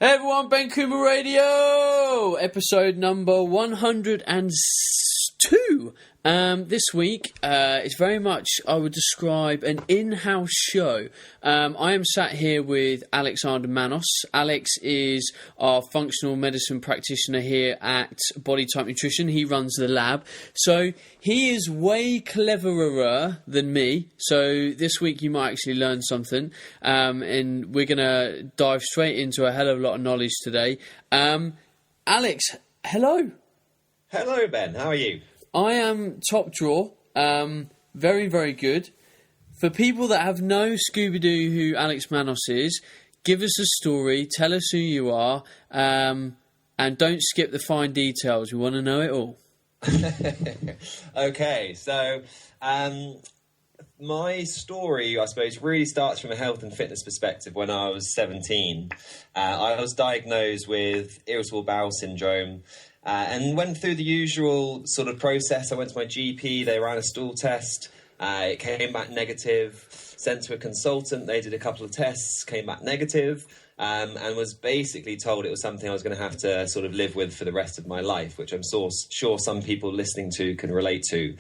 Hey everyone, Ben Coomber Radio, episode number 102. This week is very much, I would describe, an in-house show. I am sat here with Alex Manos. Alex is our functional medicine practitioner here at Body Type Nutrition. He runs the lab. So he is way cleverer than me. So this week you might actually learn something. And we're going to dive straight into a hell of a lot of knowledge today. Alex, hello. Hello, Ben. How are you? I am top drawer. Very, very good. For people that have no Scooby-Doo who Alex Manos is, give us a story, tell us who you are, and don't skip the fine details. We want to know it all. Okay, so my story, I suppose, really starts from a health and fitness perspective when I was 17. I was diagnosed with irritable bowel syndrome. And went through the usual sort of process. I went to my GP, they ran a stool test, it came back negative, sent to a consultant, they did a couple of tests, came back negative, and was basically told it was something I was going to have to sort of live with for the rest of my life, which I'm sure some people listening to can relate to.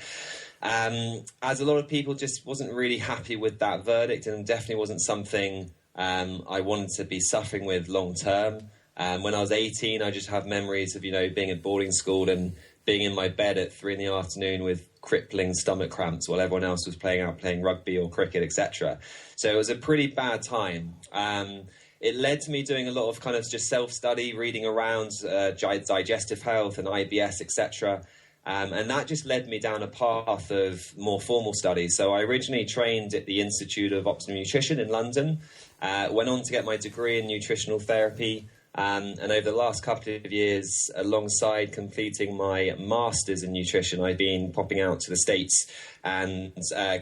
As a lot of people just wasn't really happy with that verdict, and definitely wasn't something I wanted to be suffering with long term. When I was 18, I just have memories of, being at boarding school and being in my bed at 3 PM with crippling stomach cramps while everyone else was playing rugby or cricket, etc. So it was a pretty bad time. It led to me doing a lot of kind of just self-study, reading around digestive health and IBS, etc. And that just led me down a path of more formal studies. So I originally trained at the Institute of Optimum Nutrition in London, went on to get my degree in nutritional therapy. And over the last couple of years, alongside completing my master's in nutrition, I've been popping out to the States and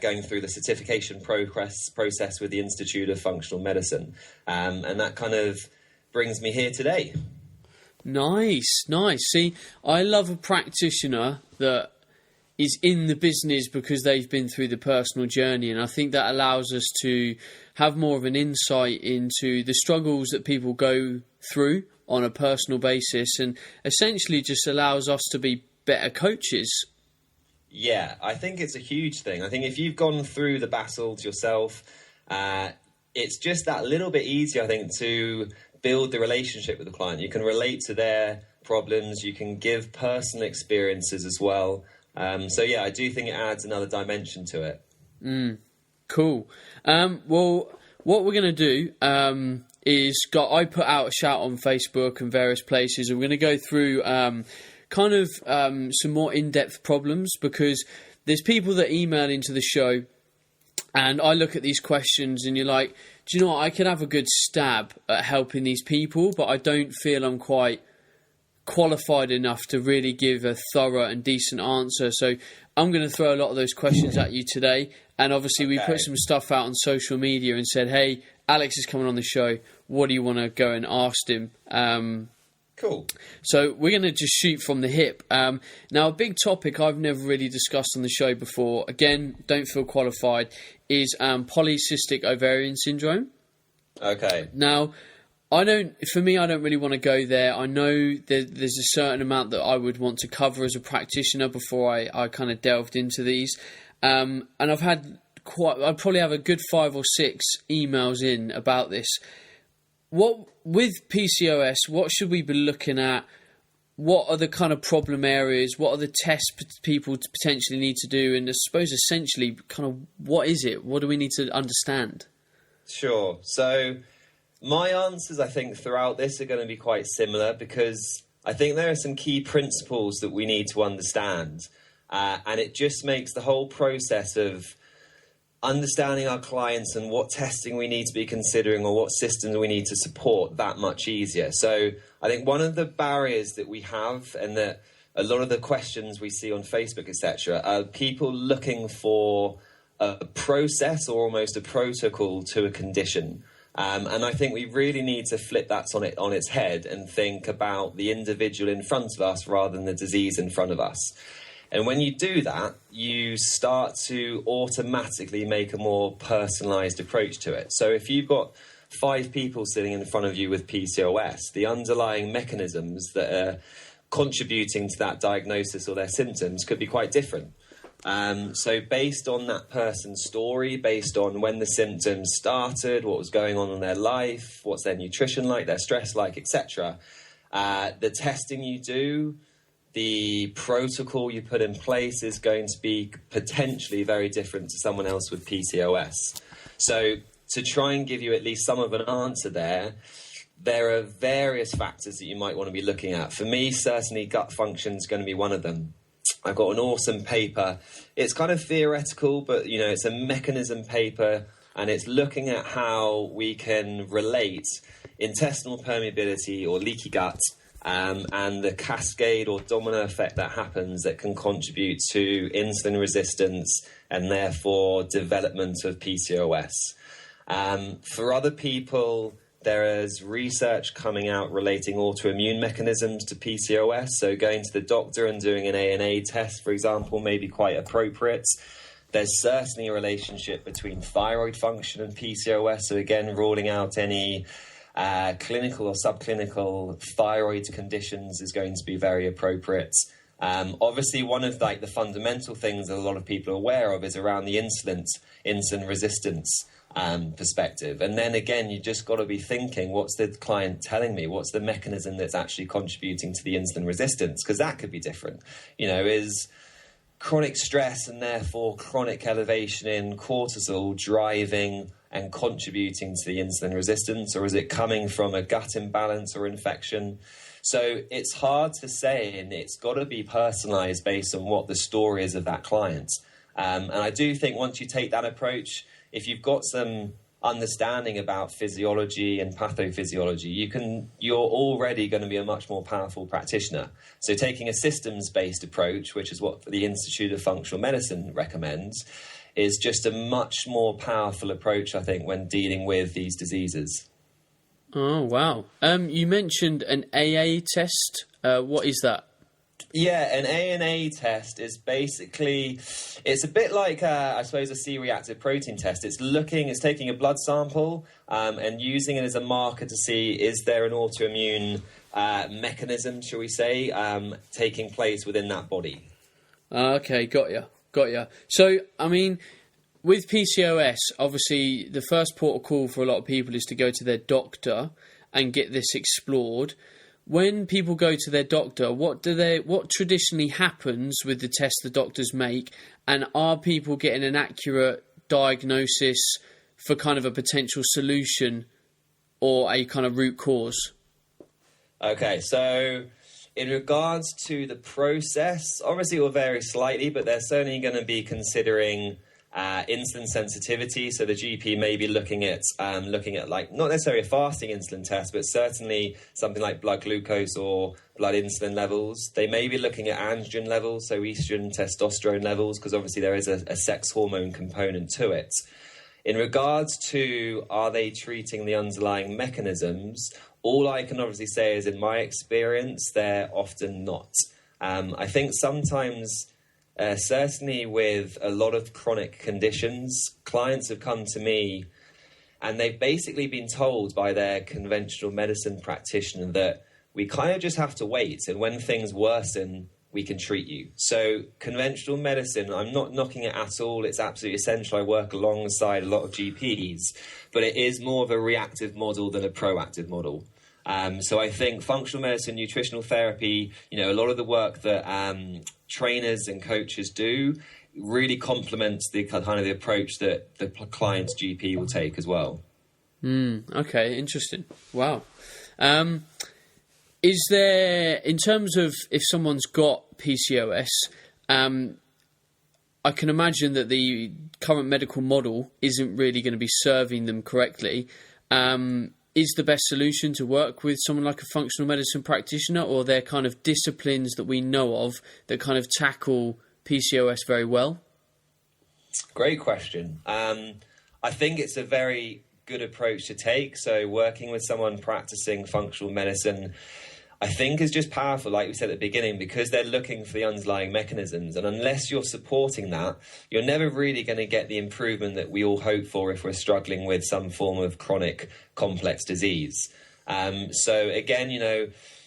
going through the certification process with the Institute of Functional Medicine. And that kind of brings me here today. Nice. See, I love a practitioner that is in the business because they've been through the personal journey, and I think that allows us to have more of an insight into the struggles that people go through on a personal basis, and essentially just allows us to be better coaches. Yeah, I think it's a huge thing. I think if you've gone through the battles yourself, it's just that little bit easier, I think, to build the relationship with the client. You can relate to their problems, you can give personal experiences as well. So yeah, I do think it adds another dimension to it. Cool. Well, what we're going to do is I put out a shout on Facebook and various places, and we're going to go through some more in-depth problems, because there's people that email into the show and I look at these questions and you're like, do you know what, I could have a good stab at helping these people, but I don't feel I'm quite qualified enough to really give a thorough and decent answer. So I'm going to throw a lot of those questions at you today. And obviously we put some stuff out on social media and said, hey, Alex is coming on the show. What do you want to go and ask him? Cool. So we're going to just shoot from the hip. Now, a big topic I've never really discussed on the show before, again, don't feel qualified, is polycystic ovarian syndrome. Okay. Now, I don't really want to go there. I know there's a certain amount that I would want to cover as a practitioner before I kind of delved into these. And I'd probably have a good 5 or 6 emails in about this. With PCOS, what should we be looking at? What are the kind of problem areas? What are the tests people potentially need to do? And I suppose essentially kind of what is it? What do we need to understand? Sure. So my answers, I think, throughout this are going to be quite similar, because I think there are some key principles that we need to understand. And it just makes the whole process of understanding our clients and what testing we need to be considering or what systems we need to support that much easier. So I think one of the barriers that we have, and that a lot of the questions we see on Facebook, etc., are people looking for a process or almost a protocol to a condition. And I think we really need to flip that on its head and think about the individual in front of us rather than the disease in front of us. And when you do that, you start to automatically make a more personalised approach to it. So if you've got 5 people sitting in front of you with PCOS, the underlying mechanisms that are contributing to that diagnosis or their symptoms could be quite different. So based on that person's story, based on when the symptoms started, what was going on in their life, what's their nutrition like, their stress like, etc., the testing you do, the protocol you put in place is going to be potentially very different to someone else with PCOS. So to try and give you at least some of an answer there are various factors that you might want to be looking at. For me, certainly gut function is going to be one of them. I've got an awesome paper. It's kind of theoretical, but, you know, it's a mechanism paper, and it's looking at how we can relate intestinal permeability or leaky gut and the cascade or domino effect that happens that can contribute to insulin resistance and therefore development of PCOS. For other people, there is research coming out relating autoimmune mechanisms to PCOS. So going to the doctor and doing an ANA test, for example, may be quite appropriate. There's certainly a relationship between thyroid function and PCOS. So again, ruling out any clinical or subclinical thyroid conditions is going to be very appropriate. Obviously, one of the fundamental things that a lot of people are aware of is around the insulin resistance perspective. And then again, you just got to be thinking, what's the client telling me? What's the mechanism that's actually contributing to the insulin resistance? Because that could be different. You know, is chronic stress and therefore chronic elevation in cortisol driving and contributing to the insulin resistance, or is it coming from a gut imbalance or infection? So it's hard to say, and it's got to be personalized based on what the story is of that client. And I do think once you take that approach, if you've got some understanding about physiology and pathophysiology, you're already going to be a much more powerful practitioner. So taking a systems-based approach, which is what the Institute of Functional Medicine recommends, is just a much more powerful approach, I think, when dealing with these diseases. Oh, wow. You mentioned an AA test. What is that? Yeah, an ANA test is basically, it's a bit like, I suppose, a C-reactive protein test. It's taking a blood sample and using it as a marker to see, is there an autoimmune mechanism, shall we say, taking place within that body. Okay, got ya. So, I mean, with PCOS, obviously, the first port of call for a lot of people is to go to their doctor and get this explored. When people go to their doctor, what traditionally happens with the tests the doctors make, and are people getting an accurate diagnosis for kind of a potential solution or a kind of root cause? Okay, so in regards to the process, obviously it will vary slightly, but they're certainly going to be considering insulin sensitivity. So the GP may be looking at like not necessarily a fasting insulin test, but certainly something like blood glucose or blood insulin levels. They may be looking at androgen levels, so estrogen, testosterone levels, because obviously there is a sex hormone component to it. In regards to are they treating the underlying mechanisms, all I can obviously say is in my experience, they're often not. I think sometimes certainly with a lot of chronic conditions, clients have come to me and they've basically been told by their conventional medicine practitioner that we kind of just have to wait, and when things worsen, we can treat you. So conventional medicine, I'm not knocking it at all. It's absolutely essential. I work alongside a lot of GPs, but it is more of a reactive model than a proactive model. So I think functional medicine, nutritional therapy, a lot of the work that trainers and coaches do really complements the kind of the approach that the client's GP will take as well. Okay, interesting. Wow. Is there, in terms of if someone's got PCOS, I can imagine that the current medical model isn't really going to be serving them correctly. Is the best solution to work with someone like a functional medicine practitioner, or are there kind of disciplines that we know of that kind of tackle PCOS very well? Great question. I think it's a very good approach to take. So working with someone practicing functional medicine, I think is just powerful, like we said at the beginning, because they're looking for the underlying mechanisms. And unless you're supporting that, you're never really going to get the improvement that we all hope for if we're struggling with some form of chronic complex disease. So again,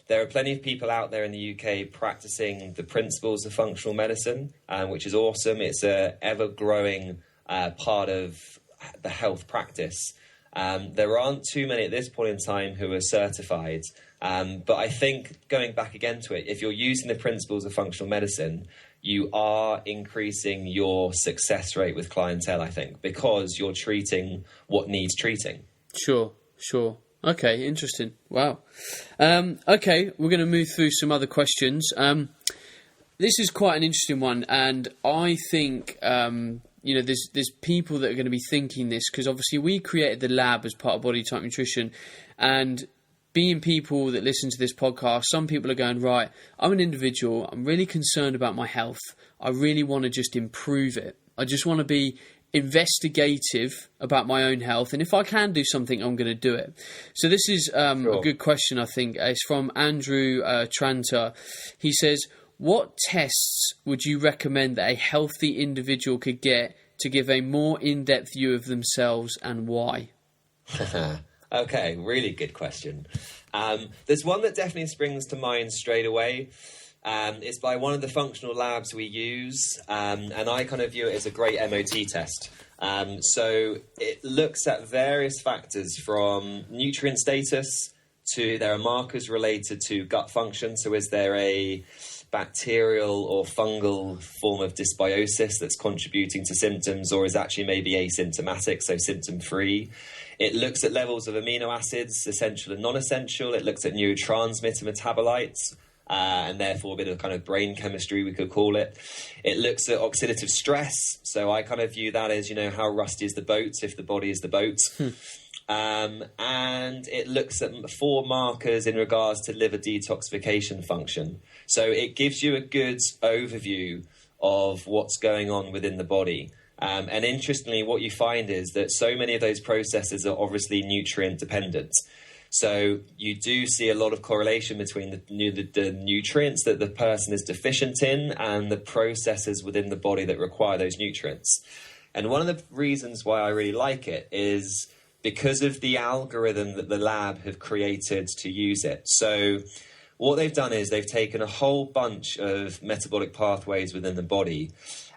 there are plenty of people out there in the UK practicing the principles of functional medicine, which is awesome. It's a ever-growing part of the health practice. There aren't too many at this point in time who are certified. But I think going back again to it, if you're using the principles of functional medicine, you are increasing your success rate with clientele, I think, because you're treating what needs treating. Sure. Okay, interesting. Wow. Okay, we're going to move through some other questions. This is quite an interesting one, and I think there's people that are going to be thinking this, because obviously we created the lab as part of Body Type Nutrition, and being people that listen to this podcast, some people are going, right, I'm an individual, I'm really concerned about my health, I really want to just improve it, I just want to be investigative about my own health, and if I can do something, I'm going to do it. So this is a good question, I think. It's from Andrew Tranter. He says, what tests would you recommend that a healthy individual could get to give a more in-depth view of themselves, and why? Okay, really good question. There's one that definitely springs to mind straight away. It's by one of the functional labs we use, and I kind of view it as a great MOT test. So it looks at various factors from nutrient status to there are markers related to gut function. So is there a bacterial or fungal form of dysbiosis that's contributing to symptoms, or is actually maybe asymptomatic, so symptom-free? It looks at levels of amino acids, essential and non-essential. It looks at neurotransmitter metabolites, and therefore a bit of kind of brain chemistry, we could call it. It looks at oxidative stress. So I kind of view that as, how rusty is the boat if the body is the boat. And it looks at 4 markers in regards to liver detoxification function. So it gives you a good overview of what's going on within the body. And interestingly, what you find is that so many of those processes are obviously nutrient dependent. So you do see a lot of correlation between the nutrients that the person is deficient in and the processes within the body that require those nutrients. And one of the reasons why I really like it is because of the algorithm that the lab have created to use it. So what they've done is they've taken a whole bunch of metabolic pathways within the body,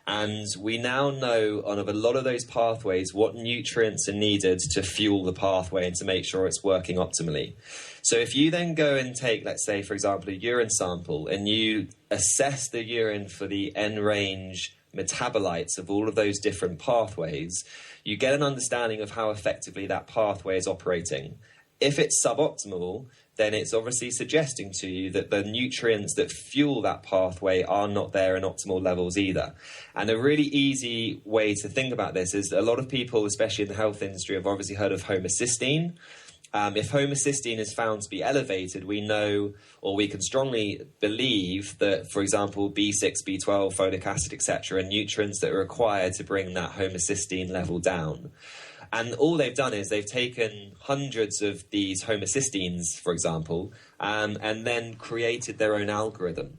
and we now know on a lot of those pathways what nutrients are needed to fuel the pathway and to make sure it's working optimally. So if you then go and take, let's say, for example, a urine sample, and you assess the urine for the end-range metabolites of all of those different pathways, you get an understanding of how effectively that pathway is operating. If it's suboptimal, then it's obviously suggesting to you that the nutrients that fuel that pathway are not there in optimal levels either. And a really easy way to think about this is that a lot of people, especially in the health industry, have obviously heard of homocysteine. If homocysteine is found to be elevated, we know, or we can strongly believe that, for example, B6, B12, folic acid, etc., are nutrients that are required to bring that homocysteine level down. And all they've done is they've taken hundreds of these homocysteines, for example, and then created their own algorithm.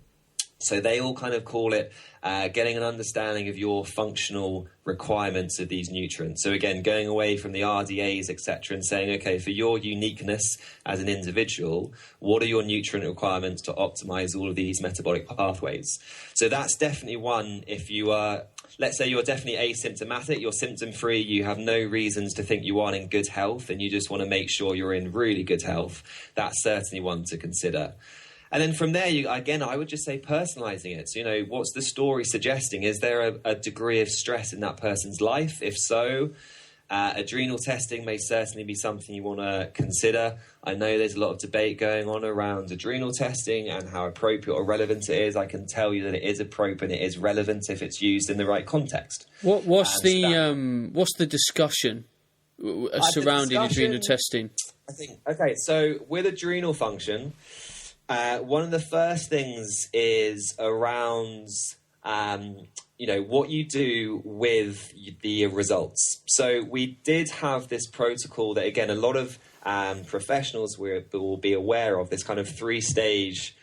So they all kind of call it getting an understanding of your functional requirements of these nutrients. So again, going away from the RDAs, etc., and saying, okay, for your uniqueness as an individual, what are your nutrient requirements to optimize all of these metabolic pathways? So that's definitely one. If you are, let's say you're definitely asymptomatic, you're symptom-free, you have no reasons to think you aren't in good health, and you just want to make sure you're in really good health, that's certainly one to consider. And then from there, I would just say personalizing it. So, what's the story suggesting? Is there a degree of stress in that person's life? If so, adrenal testing may certainly be something you want to consider. I know there's a lot of debate going on around adrenal testing and how appropriate or relevant it is. I can tell you that it is appropriate and it is relevant if it's used in the right context. What's the discussion surrounding adrenal testing? I think, okay, so with adrenal function, one of the first things is around what you do with the results. So we did have this protocol that, again, a lot of professionals will be aware of, this kind of 3-stage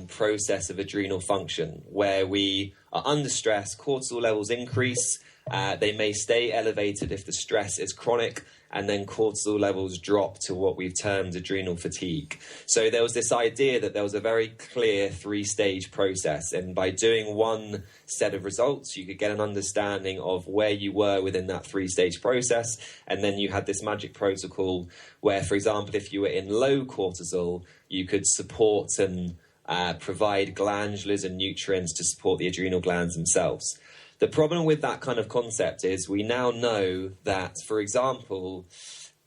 process of adrenal function, where we are under stress, cortisol levels increase, they may stay elevated if the stress is chronic, and then cortisol levels drop to what we've termed adrenal fatigue. So there was this idea that there was a very clear 3-stage process, and by doing one set of results, you could get an understanding of where you were within that 3-stage process. And then you had this magic protocol where, for example, if you were in low cortisol, you could support and provide glandulars and nutrients to support the adrenal glands themselves. The problem with that kind of concept is we now know that, for example,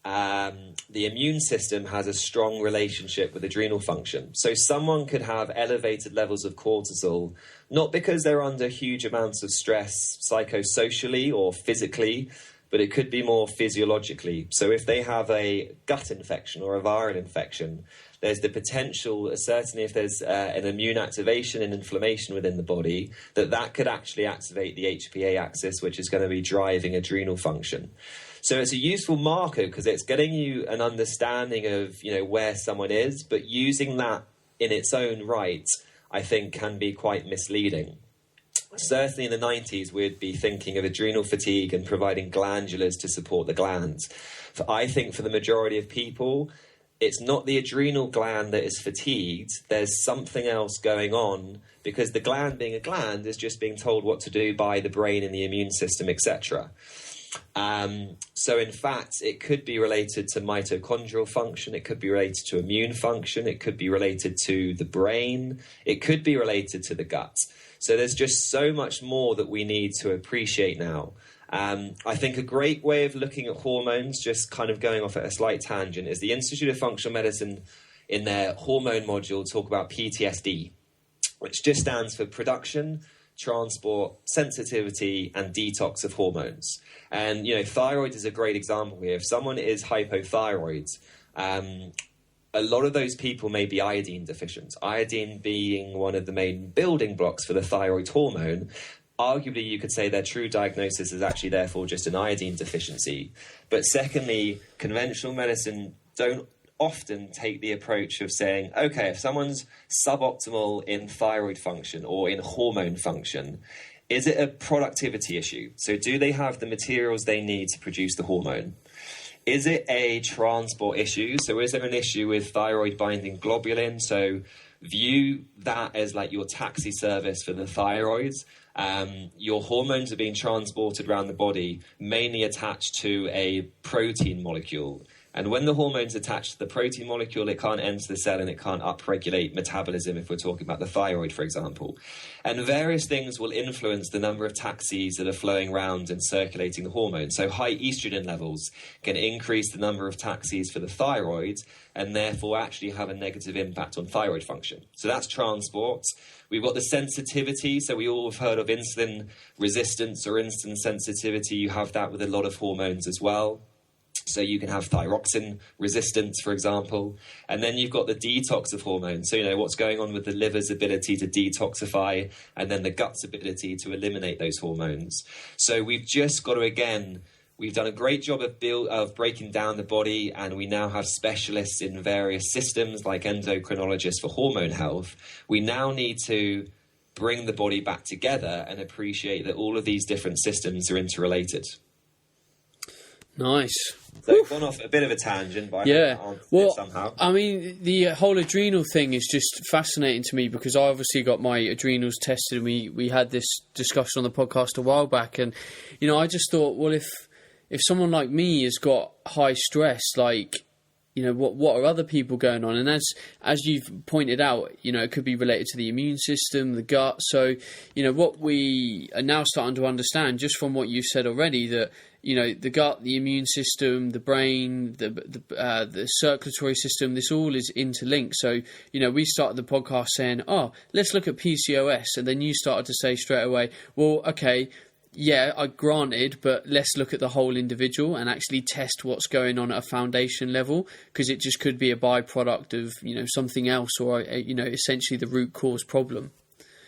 the immune system has a strong relationship with adrenal function. So someone could have elevated levels of cortisol, not because they're under huge amounts of stress psychosocially or physically, but it could be more physiologically. So if they have a gut infection or a viral infection, there's the potential, certainly if there's an immune activation and inflammation within the body, that could actually activate the HPA axis, which is going to be driving adrenal function. So it's a useful marker because it's getting you an understanding of, where someone is, but using that in its own right, I think, can be quite misleading. Certainly in the 90s, we'd be thinking of adrenal fatigue and providing glandulars to support the glands. I think for the majority of people, it's not the adrenal gland that is fatigued. There's something else going on, because the gland, being a gland, is just being told what to do by the brain and the immune system, etc. So in fact, it could be related to mitochondrial function. It could be related to immune function. It could be related to the brain. It could be related to the gut. So there's just so much more that we need to appreciate now. I think a great way of looking at hormones, just kind of going off at a slight tangent, is the Institute of Functional Medicine in their hormone module talk about PTSD, which just stands for production, transport, sensitivity, and detox of hormones. And, thyroid is a great example here. If someone is hypothyroid, a lot of those people may be iodine deficient. Iodine being one of the main building blocks for the thyroid hormone. Arguably, you could say their true diagnosis is actually therefore just an iodine deficiency. But secondly, conventional medicine don't often take the approach of saying, okay, if someone's suboptimal in thyroid function or in hormone function, is it a productivity issue? So do they have the materials they need to produce the hormone? Is it a transport issue? So is there an issue with thyroid binding globulin? So view that as like your taxi service for the thyroid. Your hormones are being transported around the body, mainly attached to a protein molecule. And when the hormone's attached to the protein molecule, it can't enter the cell and it can't upregulate metabolism, if we're talking about the thyroid, for example. And various things will influence the number of taxis that are flowing around and circulating the hormone. So high estrogen levels can increase the number of taxis for the thyroid and therefore actually have a negative impact on thyroid function. So that's transport. We've got the sensitivity. So we all have heard of insulin resistance or insulin sensitivity. You have that with a lot of hormones as well. So you can have thyroxine resistance, for example. And then you've got the detox of hormones. So, what's going on with the liver's ability to detoxify and then the gut's ability to eliminate those hormones. So we've just got to, we've done a great job of breaking down the body, and we now have specialists in various systems like endocrinologists for hormone health. We now need to bring the body back together and appreciate that all of these different systems are interrelated. Nice. So I've gone off a bit of a tangent, but I hope that answered it somehow. I mean, the whole adrenal thing is just fascinating to me because I obviously got my adrenals tested. We had this discussion on the podcast a while back, and I just thought, well, if someone like me has got high stress, like, what are other people going on? And as you've pointed out, it could be related to the immune system, the gut. So, what we are now starting to understand just from what you've said already, that, the gut, the immune system, the brain, the circulatory system, this all is interlinked. So, we started the podcast saying, let's look at PCOS. And then you started to say straight away, well, okay, yeah, I granted, but let's look at the whole individual and actually test what's going on at a foundation level, because it just could be a byproduct of, something else or, essentially the root cause problem.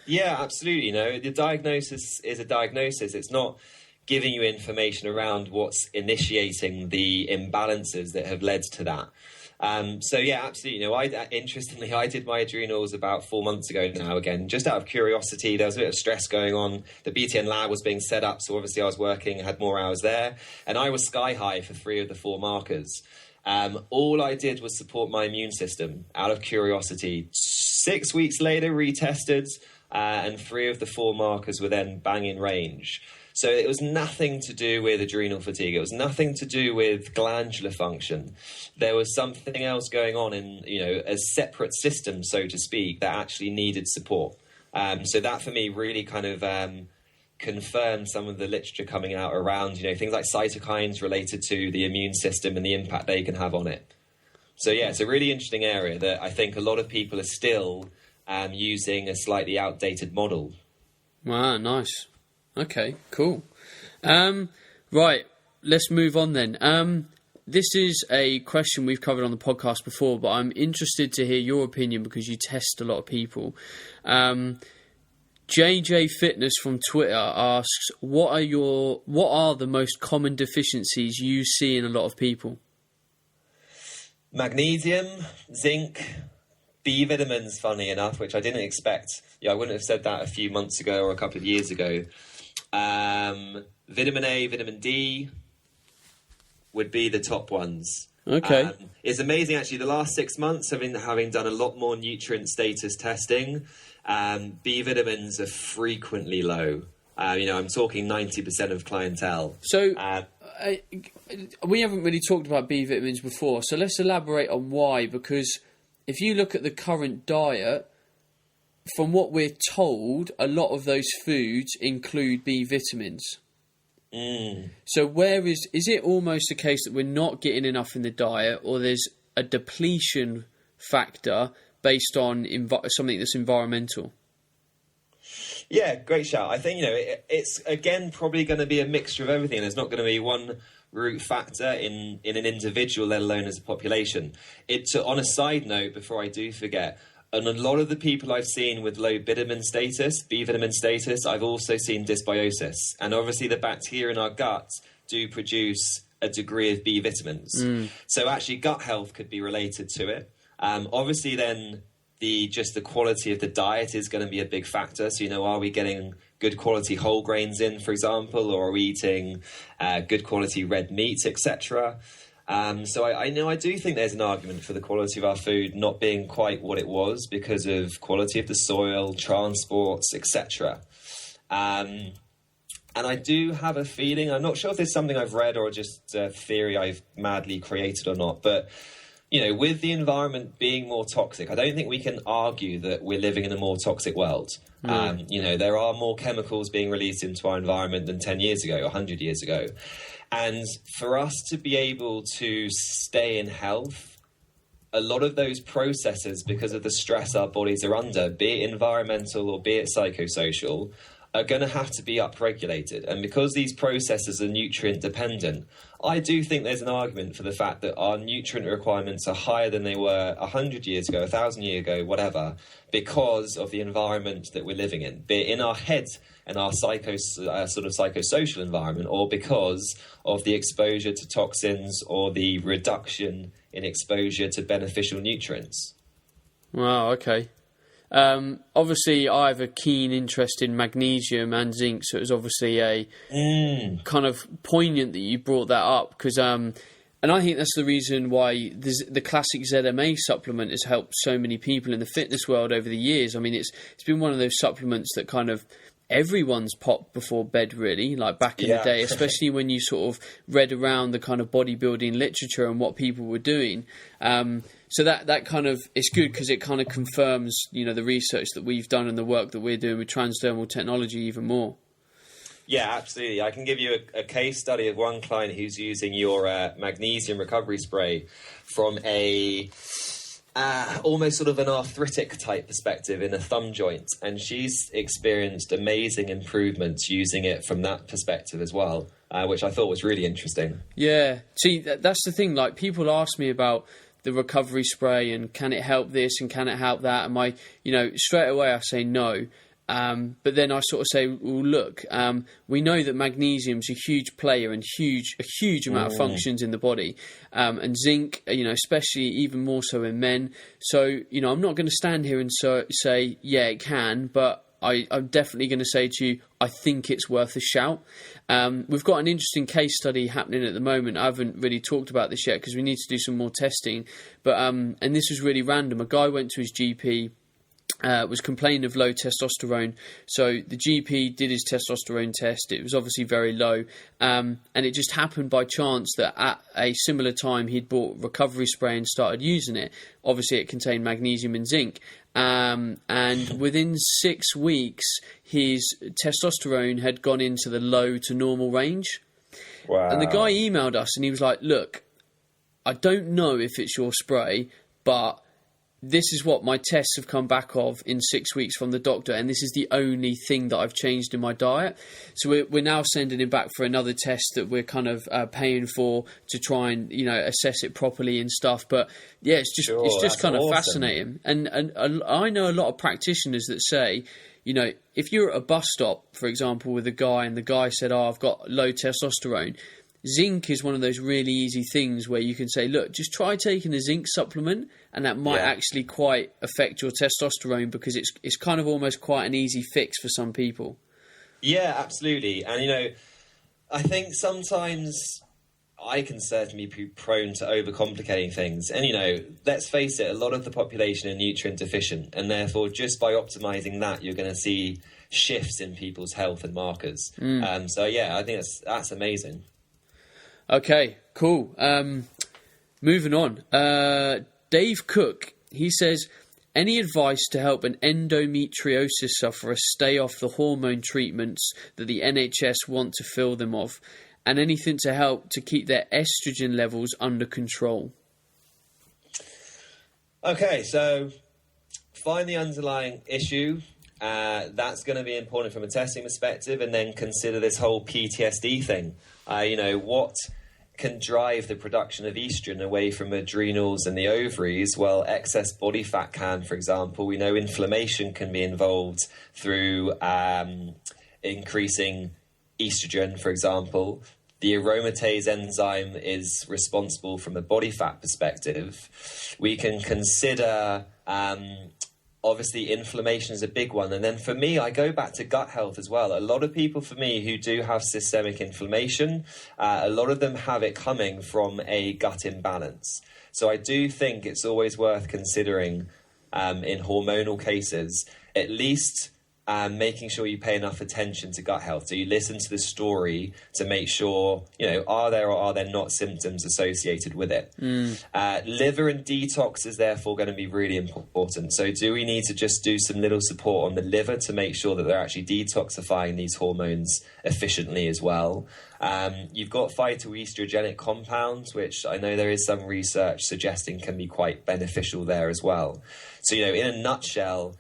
Yeah, absolutely. You know, the diagnosis is a diagnosis. It's not giving you information around what's initiating the imbalances that have led to that. So yeah, absolutely. You know, interestingly, I did my adrenals about 4 months ago now. Again, just out of curiosity, there was a bit of stress going on. The BTN lab was being set up, so obviously I was working, had more hours there, and I was sky high for 3 of the 4 markers. All I did was support my immune system out of curiosity. 6 weeks later, retested, and 3 of the 4 markers were then bang in range. So it was nothing to do with adrenal fatigue. It was nothing to do with glandular function. There was something else going on in, you know, a separate system, so to speak, that actually needed support. So that for me really kind of confirmed some of the literature coming out around, you know, things like cytokines related to the immune system and the impact they can have on it. So yeah, it's a really interesting area that I think a lot of people are still using a slightly outdated model. Wow, nice. Okay, cool. Right, let's move on then. This is a question we've covered on the podcast before, but I'm interested to hear your opinion because you test a lot of people. JJ Fitness from Twitter asks, what are the most common deficiencies you see in a lot of people? Magnesium, zinc, B vitamins, funny enough, which I didn't expect. Yeah, I wouldn't have said that a few months ago or a couple of years ago. Vitamin A, vitamin D would be the top ones. Okay. It's amazing, actually, the last 6 months, having done a lot more nutrient status testing, B vitamins are frequently low. You know, I'm talking 90% of clientele. So we haven't really talked about B vitamins before, so let's elaborate on why, because if you look at the current diet, from what we're told, a lot of those foods include B vitamins. So is it almost a case that we're not getting enough in the diet, or there's a depletion factor based on something that's environmental? Yeah, great shout. I think, you know, it's again probably going to be a mixture of everything. There's not going to be one root factor in an individual, let alone as a population. On a side note, before I do forget, and a lot of the people I've seen with low vitamin status, B vitamin status, I've also seen dysbiosis. And obviously the bacteria in our gut do produce a degree of B vitamins. So actually gut health could be related to it. Obviously then the quality of the diet is going to be a big factor. So, you know, are we getting good quality whole grains in, for example, or are we eating good quality red meats, etc.? So I do think there's an argument for the quality of our food not being quite what it was because of quality of the soil, transports, etc. And I do have a feeling, I'm not sure if there's something I've read or just a theory I've madly created or not, but, you know, with the environment being more toxic, I don't think we can argue that we're living in a more toxic world. You know, there are more chemicals being released into our environment than 10 years ago, 100 years ago. And for us to be able to stay in health, a lot of those processes, because of the stress our bodies are under, be it environmental or be it psychosocial, are going to have to be upregulated. And because these processes are nutrient dependent, I do think there's an argument for the fact that our nutrient requirements are higher than they were 100 years ago, 1,000 years ago, whatever, because of the environment that we're living in, be it in our head and our psychosocial environment, or because of the exposure to toxins or the reduction in exposure to beneficial nutrients. Wow, okay. Obviously, I have a keen interest in magnesium and zinc, so it was obviously a kind of poignant that you brought that up, because and I think that's the reason why the classic ZMA supplement has helped so many people in the fitness world over the years. I mean, it's been one of those supplements that kind of everyone's popped before bed, really, like back in the day, especially when you sort of read around the kind of bodybuilding literature and what people were doing. So that kind of, it's good because it kind of confirms, you know, the research that we've done and the work that we're doing with transdermal technology even more. Yeah, absolutely. I can give you a case study of one client who's using your magnesium recovery spray from a almost sort of an arthritic type perspective in a thumb joint, and she's experienced amazing improvements using it from that perspective as well, which I thought was really interesting. Yeah, see, that's the thing, like, people ask me about the recovery spray and can it help this and can it help that, and you know, straight away I say no. But then I sort of say, well, look, we know that magnesium's a huge player and a huge amount of functions in the body, and zinc, especially even more so in men. So, I'm not going to stand here and say, yeah, it can, but I'm definitely going to say to you, I think it's worth a shout. We've got an interesting case study happening at the moment. I haven't really talked about this yet because we need to do some more testing. But and this was really random. A guy went to his GP, was complaining of low testosterone. So the GP did his testosterone test. It was obviously very low. And it just happened by chance that at a similar time he'd bought recovery spray and started using it. Obviously it contained magnesium and zinc. And within 6 weeks, his testosterone had gone into the low to normal range. Wow. And the guy emailed us and he was like, look, I don't know if it's your spray, but this is what my tests have come back of in 6 weeks from the doctor, and this is the only thing that I've changed in my diet. So we're now sending him back for another test that we're kind of paying for to try and assess it properly and stuff. But yeah, it's just kind of awesome. Fascinating. And I know a lot of practitioners that say, if you're at a bus stop, for example, with a guy, and the guy said, "Oh, I've got low testosterone." Zinc is one of those really easy things where you can say, look, just try taking a zinc supplement, and that might actually quite affect your testosterone, because it's kind of almost quite an easy fix for some people. Yeah, absolutely. And, I think sometimes I can certainly be prone to overcomplicating things. And, let's face it, a lot of the population are nutrient deficient, and therefore just by optimizing that, you're going to see shifts in people's health and markers. So, yeah, I think that's amazing. Okay, cool. Moving on. Dave Cook, he says, any advice to help an endometriosis sufferer stay off the hormone treatments that the NHS want to fill them of, and anything to help to keep their estrogen levels under control? Okay, so find the underlying issue. That's going to be important from a testing perspective, and then consider this whole PTSD thing. What can drive the production of estrogen away from adrenals and the ovaries? Well, excess body fat can, for example. We know inflammation can be involved through increasing estrogen, for example. The aromatase enzyme is responsible from a body fat perspective. We can consider obviously, inflammation is a big one. And then for me, I go back to gut health as well. A lot of people, for me, who do have systemic inflammation, a lot of them have it coming from a gut imbalance. So I do think it's always worth considering in hormonal cases, at least making sure you pay enough attention to gut health. So you listen to the story to make sure, are there or are there not symptoms associated with it? Liver and detox is therefore going to be really important. So do we need to just do some little support on the liver to make sure that they're actually detoxifying these hormones efficiently as well? You've got phytoestrogenic compounds, which I know there is some research suggesting can be quite beneficial there as well. So, in a nutshell,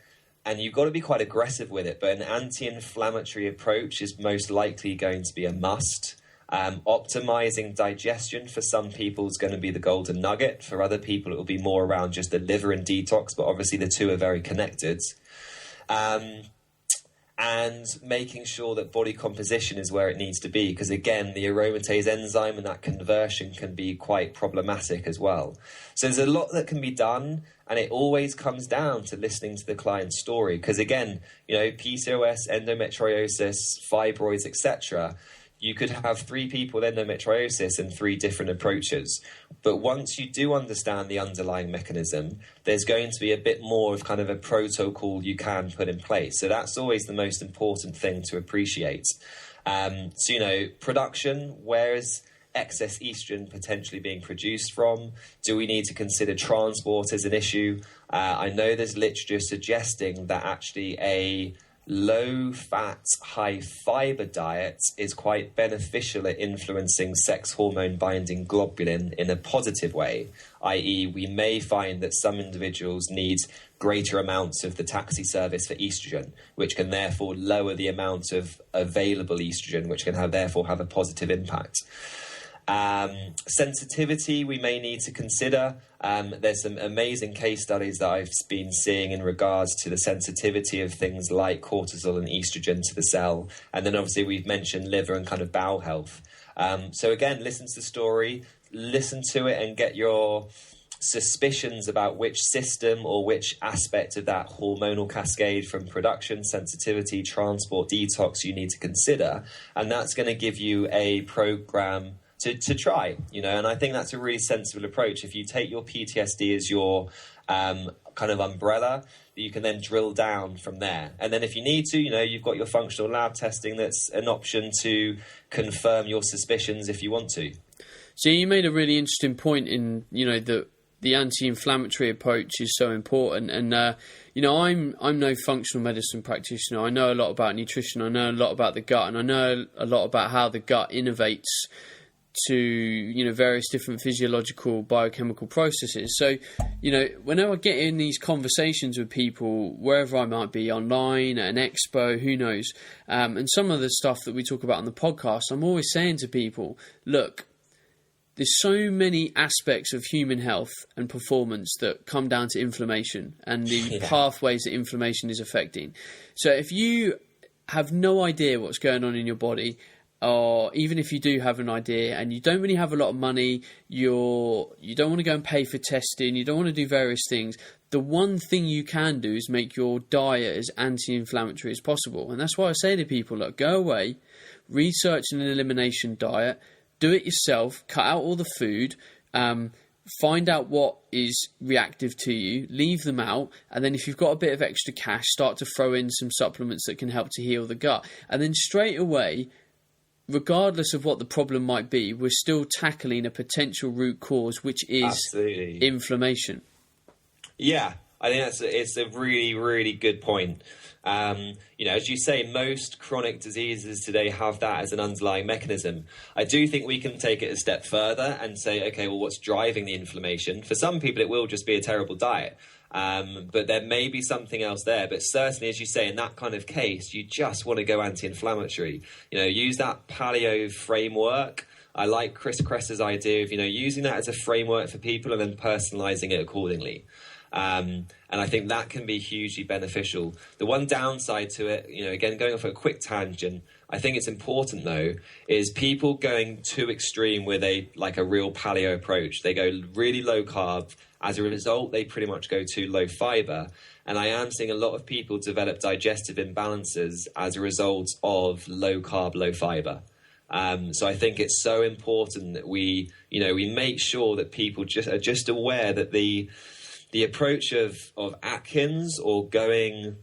and you've got to be quite aggressive with it, but an anti-inflammatory approach is most likely going to be a must. Optimizing digestion for some people is going to be the golden nugget. For other people, it will be more around just the liver and detox, but obviously the two are very connected. And making sure that body composition is where it needs to be, because again, the aromatase enzyme and that conversion can be quite problematic as well. So there's a lot that can be done, and it always comes down to listening to the client's story, because again, PCOS, endometriosis, fibroids, etc., you could have 3 people with endometriosis and 3 different approaches. But once you do understand the underlying mechanism, there's going to be a bit more of kind of a protocol you can put in place. So that's always the most important thing to appreciate. Production, where is excess estrogen potentially being produced from? Do we need to consider transport as an issue? I know there's literature suggesting that actually a low-fat, high-fibre diet is quite beneficial at influencing sex hormone-binding globulin in a positive way, i.e. we may find that some individuals need greater amounts of the taxi service for estrogen, which can therefore lower the amount of available estrogen, which can therefore have a positive impact. Sensitivity we may need to consider. There's some amazing case studies that I've been seeing in regards to the sensitivity of things like cortisol and estrogen to the cell. And then obviously we've mentioned liver and kind of bowel health. So again, listen to the story, listen to it and get your suspicions about which system or which aspect of that hormonal cascade from production, sensitivity, transport, detox you need to consider. And that's going to give you a program to try, and I think that's a really sensible approach. If you take your PTSD as your kind of umbrella, you can then drill down from there. And then if you need to, you've got your functional lab testing that's an option to confirm your suspicions if you want to. So you made a really interesting point in, the anti-inflammatory approach is so important. And, I'm no functional medicine practitioner. I know a lot about nutrition. I know a lot about the gut, and I know a lot about how the gut innovates to various different physiological biochemical processes. So whenever I get in these conversations with people, wherever I might be, online, at an expo, who knows, and some of the stuff that we talk about on the podcast, I'm always saying to people, look, there's so many aspects of human health and performance that come down to inflammation and the pathways that inflammation is affecting. So if you have no idea what's going on in your body, or even if you do have an idea and you don't really have a lot of money, you don't want to go and pay for testing, you don't want to do various things, the one thing you can do is make your diet as anti-inflammatory as possible. And that's why I say to people, look, go away, research an elimination diet, do it yourself, cut out all the food, find out what is reactive to you, leave them out, and then if you've got a bit of extra cash, start to throw in some supplements that can help to heal the gut. And then straight away, regardless of what the problem might be, we're still tackling a potential root cause, which is Absolutely. Inflammation. Yeah, I think it's a really, really good point. As you say, most chronic diseases today have that as an underlying mechanism. I do think we can take it a step further and say, okay, well, what's driving the inflammation? For some people, it will just be a terrible diet. But there may be something else there. But certainly, as you say, in that kind of case, you just want to go anti-inflammatory. Use that paleo framework. I like Chris Kress's idea of, using that as a framework for people and then personalizing it accordingly. And I think that can be hugely beneficial. The one downside to it, again, going off a quick tangent, I think it's important though, is people going too extreme with a real paleo approach. They go really low carb. As a result, they pretty much go to low fiber. And I am seeing a lot of people develop digestive imbalances as a result of low carb, low fiber. So I think it's so important that we make sure that people are just aware that the approach of Atkins or going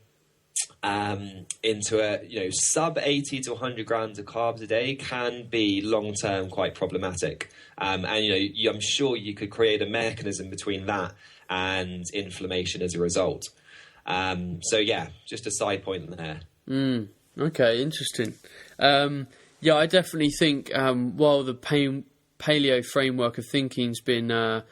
into a sub 80 to 100 grams of carbs a day can be long term quite problematic. And I'm sure you could create a mechanism between that and inflammation as a result. So yeah, just a side point there. Okay, interesting. I definitely think while the paleo framework of thinking's been a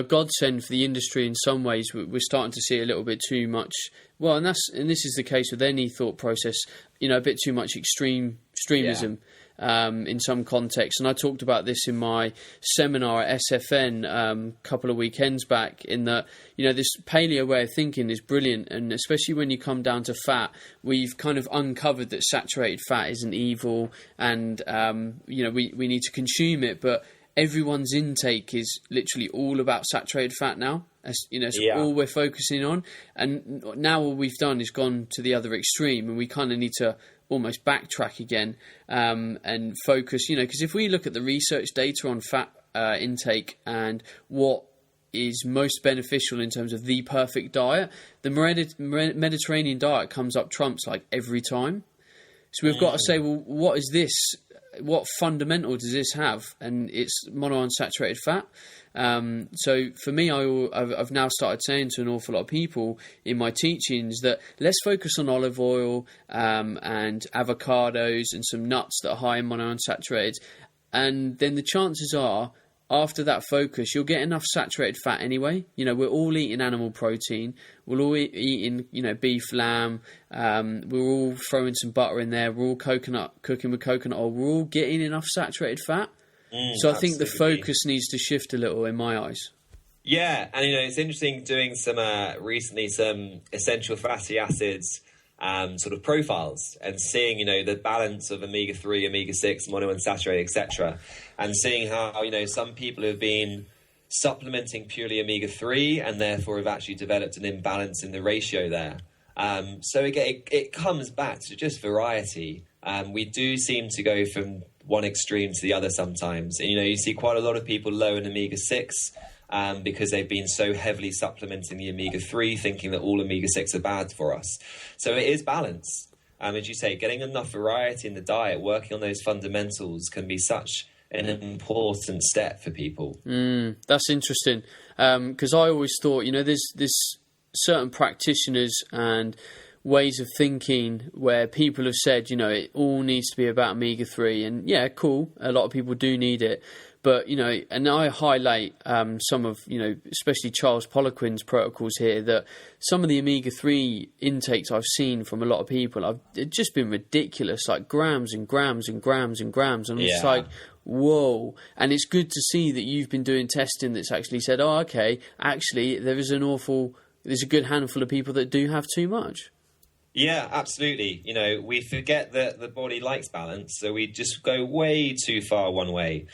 godsend for the industry in some ways, we're starting to see a little bit too much. Well, and this is the case with any thought process. A bit too much extremism in some contexts. And I talked about this in my seminar at SFN a couple of weekends back. In that, this paleo way of thinking is brilliant, and especially when you come down to fat, we've kind of uncovered that saturated fat isn't evil, and we need to consume it, but everyone's intake is literally all about saturated fat now. It's all we're focusing on. And now all we've done is gone to the other extreme, and we kind of need to almost backtrack again and focus, because if we look at the research data on fat intake and what is most beneficial in terms of the perfect diet, the Mediterranean diet comes up trumps like every time. So we've got to say, well, what is this? What fundamental does this have? And it's monounsaturated fat. So for me, I've now started saying to an awful lot of people in my teachings that let's focus on olive oil and avocados and some nuts that are high in monounsaturated. And then the chances are, after that focus, you'll get enough saturated fat anyway. We're all eating animal protein. We're all eating, beef, lamb. We're all throwing some butter in there. We're all cooking with coconut oil. We're all getting enough saturated fat. So I think the Absolutely. focus needs to shift a little in my eyes. Yeah, and it's interesting doing some recently some essential fatty acids sort of profiles and seeing the balance of omega-3, omega-6, monounsaturated, etc., and seeing how some people have been supplementing purely omega-3 and therefore have actually developed an imbalance in the ratio there. So again, it comes back to just variety. We do seem to go from one extreme to the other sometimes, and you see quite a lot of people low in omega-6. Because they've been so heavily supplementing the omega-3, thinking that all omega-6 are bad for us. So it is balance. As you say, getting enough variety in the diet, working on those fundamentals can be such an important step for people. That's interesting, because I always thought, there's certain practitioners and ways of thinking where people have said, it all needs to be about omega-3, and yeah, cool, a lot of people do need it. But, and I highlight some of, especially Charles Poliquin's protocols here, that some of the omega-3 intakes I've seen from a lot of people, it's just been ridiculous, like grams and grams and grams and grams. And it's like, whoa. And it's good to see that you've been doing testing that's actually said, oh, okay, actually, there's a good handful of people that do have too much. Yeah, absolutely. We forget that the body likes balance, so we just go way too far one way.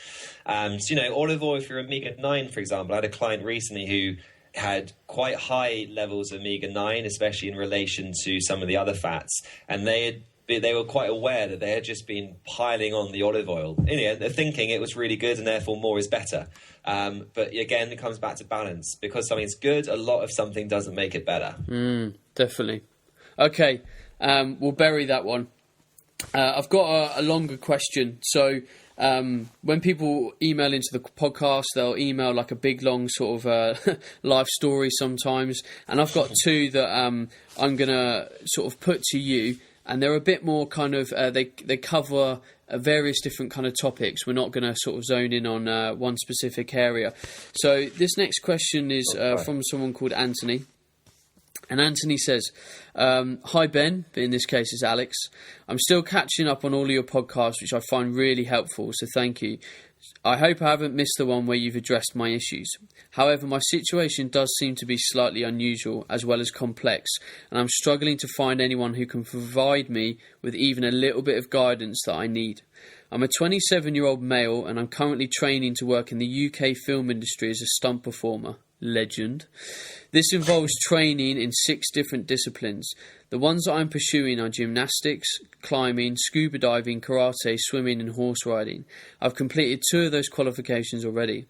Olive oil for omega-9, for example. I had a client recently who had quite high levels of omega-9, especially in relation to some of the other fats, and they were quite aware that they had just been piling on the olive oil. They're thinking it was really good and therefore more is better. But again, it comes back to balance. Because something's good, a lot of something doesn't make it better. Definitely. Okay, we'll bury that one. I've got a longer question. So when people email into the podcast, they'll email like a big, long sort of life story sometimes. And I've got two that I'm going to sort of put to you. And they're a bit more kind of, they cover various different kind of topics. We're not going to sort of zone in on one specific area. So this next question is from someone called Anthony. And Anthony says, hi Ben, but in this case it's Alex. I'm still catching up on all of your podcasts, which I find really helpful, so thank you. I hope I haven't missed the one where you've addressed my issues. However, my situation does seem to be slightly unusual as well as complex, and I'm struggling to find anyone who can provide me with even a little bit of guidance that I need. I'm a 27-year-old male, and I'm currently training to work in the UK film industry as a stunt performer. Legend. This involves training in 6 different disciplines. The ones that I'm pursuing are gymnastics, climbing, scuba diving, karate, swimming and horse riding. I've completed 2 of those qualifications already.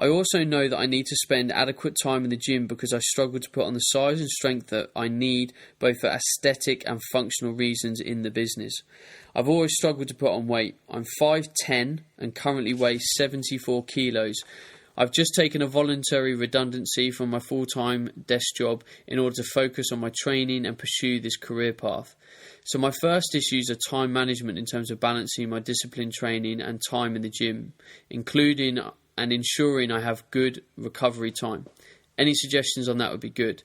I also know that I need to spend adequate time in the gym because I struggle to put on the size and strength that I need, both for aesthetic and functional reasons in the business. I've always struggled to put on weight. I'm 5'10" and currently weigh 74 kilos. I've just taken a voluntary redundancy from my full-time desk job in order to focus on my training and pursue this career path. So my first issues are time management in terms of balancing my discipline training and time in the gym, including and ensuring I have good recovery time. Any suggestions on that would be good.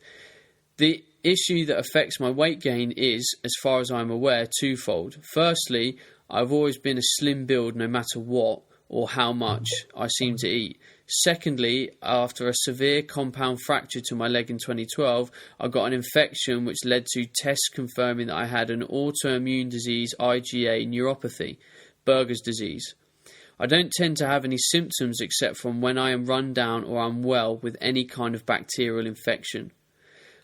The issue that affects my weight gain is, as far as I'm aware, twofold. Firstly, I've always been a slim build no matter what or how much I seem to eat. Secondly, after a severe compound fracture to my leg in 2012, I got an infection which led to tests confirming that I had an autoimmune disease, IgA neuropathy, Berger's disease. I don't tend to have any symptoms except from when I am run down or unwell with any kind of bacterial infection.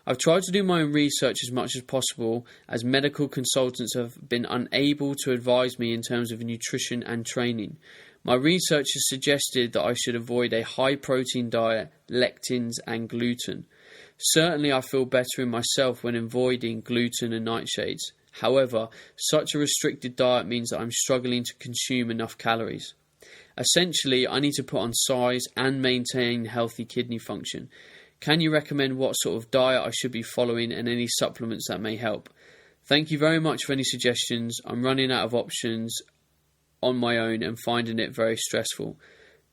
I've tried to do my own research as much as possible, as medical consultants have been unable to advise me in terms of nutrition and training. My research has suggested that I should avoid a high-protein diet, lectins and gluten. Certainly I feel better in myself when avoiding gluten and nightshades. However, such a restricted diet means that I'm struggling to consume enough calories. Essentially, I need to put on size and maintain healthy kidney function. Can you recommend what sort of diet I should be following and any supplements that may help? Thank you very much for any suggestions. I'm running out of options on my own and finding it very stressful.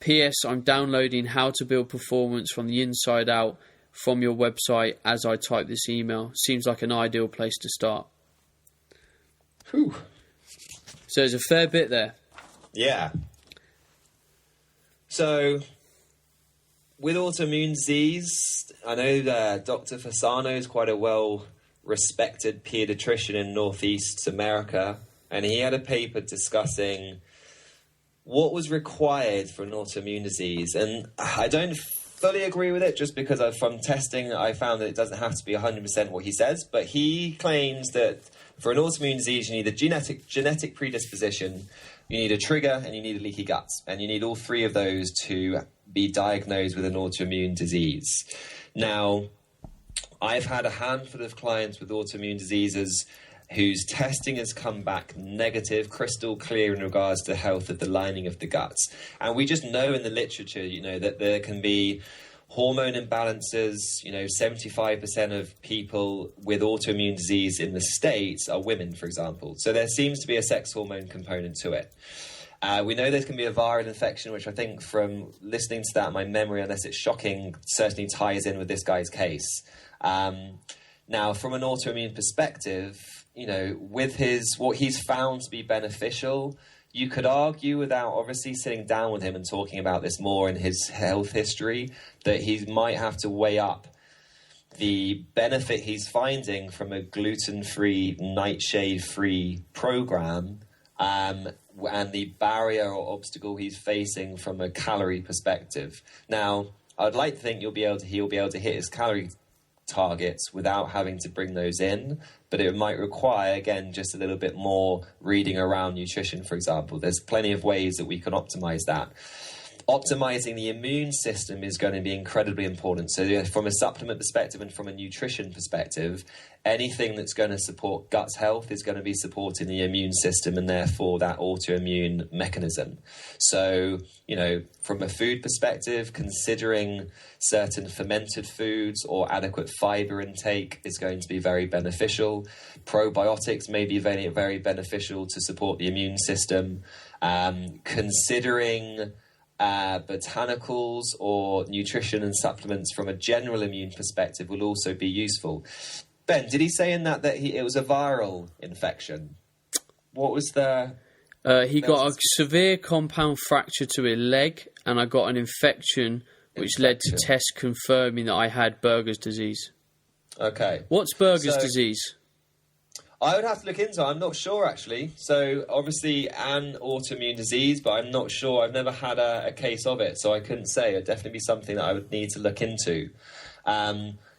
P.S. I'm downloading How to Build Performance from the Inside Out from your website as I type this email. Seems like an ideal place to start. Whew. So there's a fair bit there. Yeah. So, with autoimmune disease, I know that Dr. Fasano is quite a well-respected paediatrician in Northeast America, and he had a paper discussing what was required for an autoimmune disease. And I don't fully agree with it, just because from testing I found that it doesn't have to be 100% what he says, but he claims that for an autoimmune disease you need a genetic predisposition, you need a trigger, and you need a leaky gut, and you need all three of those to be diagnosed with an autoimmune disease. Now, I've had a handful of clients with autoimmune diseases whose testing has come back negative, crystal clear in regards to the health of the lining of the guts. And we just know in the literature, that there can be hormone imbalances. 75% of people with autoimmune disease in the States are women, for example. So there seems to be a sex hormone component to it. We know there can be a viral infection, which I think from listening to that, my memory, unless it's shocking, certainly ties in with this guy's case. Now, from an autoimmune perspective, with what he's found to be beneficial, you could argue, without obviously sitting down with him and talking about this more in his health history, that he might have to weigh up the benefit he's finding from a gluten-free, nightshade-free program, and the barrier or obstacle he's facing from a calorie perspective. Now, I'd like to think he'll be able to hit his calorie targets without having to bring those in, but it might require, again, just a little bit more reading around nutrition, for example. There's plenty of ways that we can optimize that. Optimizing the immune system is going to be incredibly important. So from a supplement perspective and from a nutrition perspective, anything that's going to support gut health is going to be supporting the immune system and therefore that autoimmune mechanism. So, from a food perspective, considering certain fermented foods or adequate fiber intake is going to be very beneficial. Probiotics may be very, very beneficial to support the immune system. Considering botanicals or nutrition and supplements from a general immune perspective will also be useful. Ben, did he say in that it was a viral infection? What was the... he got a severe compound fracture to his leg, and I got an infection which led to tests confirming that I had Berger's disease. Okay. What's Berger's disease? I would have to look into it. I'm not sure, actually. So, obviously, an autoimmune disease, but I'm not sure. I've never had a case of it, so I couldn't say. It'd definitely be something that I would need to look into.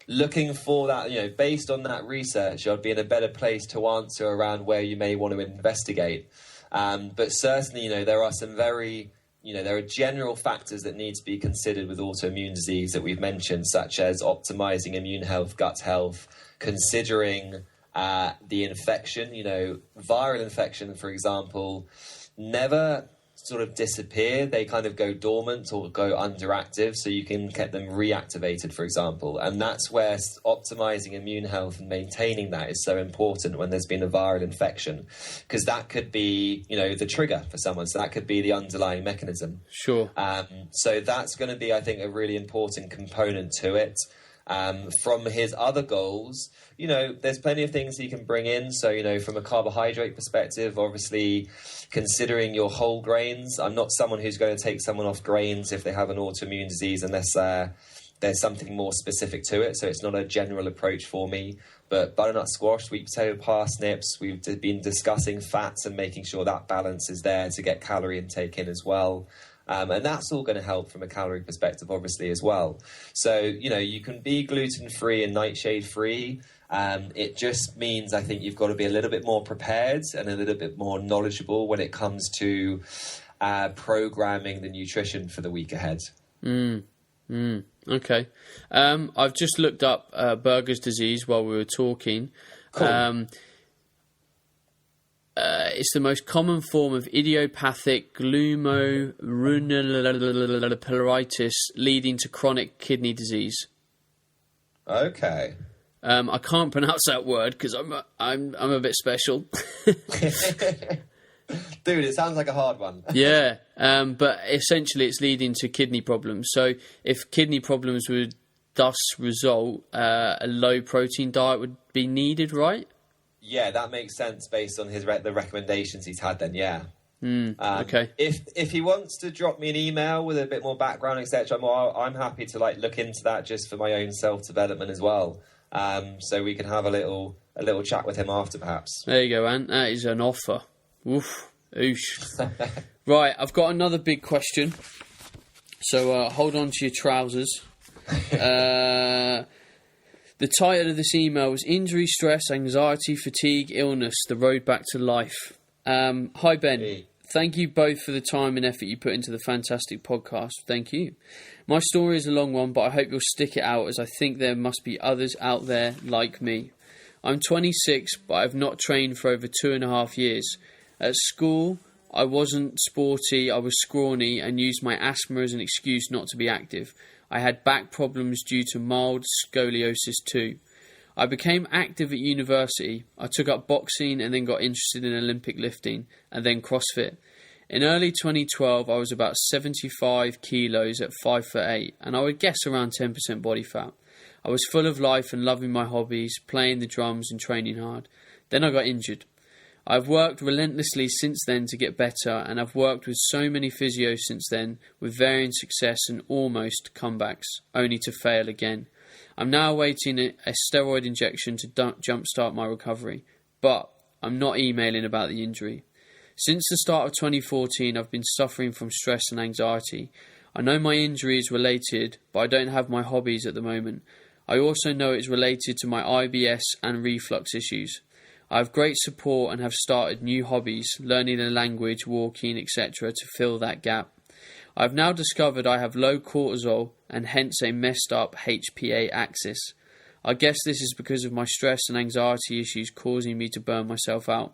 Looking for that, based on that research, I'd be in a better place to answer around where you may want to investigate. But certainly, there are some very... there are general factors that need to be considered with autoimmune disease that we've mentioned, such as optimizing immune health, gut health, considering the infection. Viral infection, for example, never sort of disappear. They kind of go dormant or go underactive, so you can get them reactivated, for example. And that's where optimizing immune health and maintaining that is so important when there's been a viral infection, because that could be, the trigger for someone. So that could be the underlying mechanism. Sure. So that's going to be, I think, a really important component to it. From his other goals, there's plenty of things he can bring in. So, from a carbohydrate perspective, obviously considering your whole grains. I'm not someone who's going to take someone off grains if they have an autoimmune disease unless there's something more specific to it. So it's not a general approach for me. But butternut squash, sweet potato, parsnips, we've been discussing fats and making sure that balance is there to get calorie intake in as well. And that's all going to help from a calorie perspective, obviously, as well. So, you can be gluten-free and nightshade-free. It just means, I think, you've got to be a little bit more prepared and a little bit more knowledgeable when it comes to programming the nutrition for the week ahead. Okay. I've just looked up Berger's disease while we were talking. Cool. It's the most common form of idiopathic glomerulonephrititis leading to chronic kidney disease. Okay. I can't pronounce that word because I'm a bit special. Dude, it sounds like a hard one. Yeah, but essentially it's leading to kidney problems. So if kidney problems would thus result, a low protein diet would be needed, right? Yeah, that makes sense based on the recommendations he's had then, yeah. Okay. If he wants to drop me an email with a bit more background, etc., I'm happy to look into that just for my own self-development as well. So we can have a little chat with him after, perhaps. There you go, Ant. That is an offer. Oof. Oosh. Right, I've got another big question. So hold on to your trousers. The title of this email was Injury, Stress, Anxiety, Fatigue, Illness, The Road Back to Life. Hi, Ben. Hey. Thank you both for the time and effort you put into the fantastic podcast. Thank you. My story is a long one, but I hope you'll stick it out, as I think there must be others out there like me. I'm 26, but I've not trained for over 2.5 years. At school, I wasn't sporty, I was scrawny and used my asthma as an excuse not to be active. I had back problems due to mild scoliosis too. I became active at university. I took up boxing and then got interested in Olympic lifting and then CrossFit. In early 2012, I was about 75 kilos at 5'8", and I would guess around 10% body fat. I was full of life and loving my hobbies, playing the drums and training hard. Then I got injured. I've worked relentlessly since then to get better, and I've worked with so many physios since then, with varying success and almost comebacks, only to fail again. I'm now awaiting a steroid injection to jumpstart my recovery, but I'm not emailing about the injury. Since the start of 2014, I've been suffering from stress and anxiety. I know my injury is related, but I don't have my hobbies at the moment. I also know it's related to my IBS and reflux issues. I have great support and have started new hobbies, learning a language, walking, etc. to fill that gap. I have now discovered I have low cortisol and hence a messed up HPA axis. I guess this is because of my stress and anxiety issues causing me to burn myself out.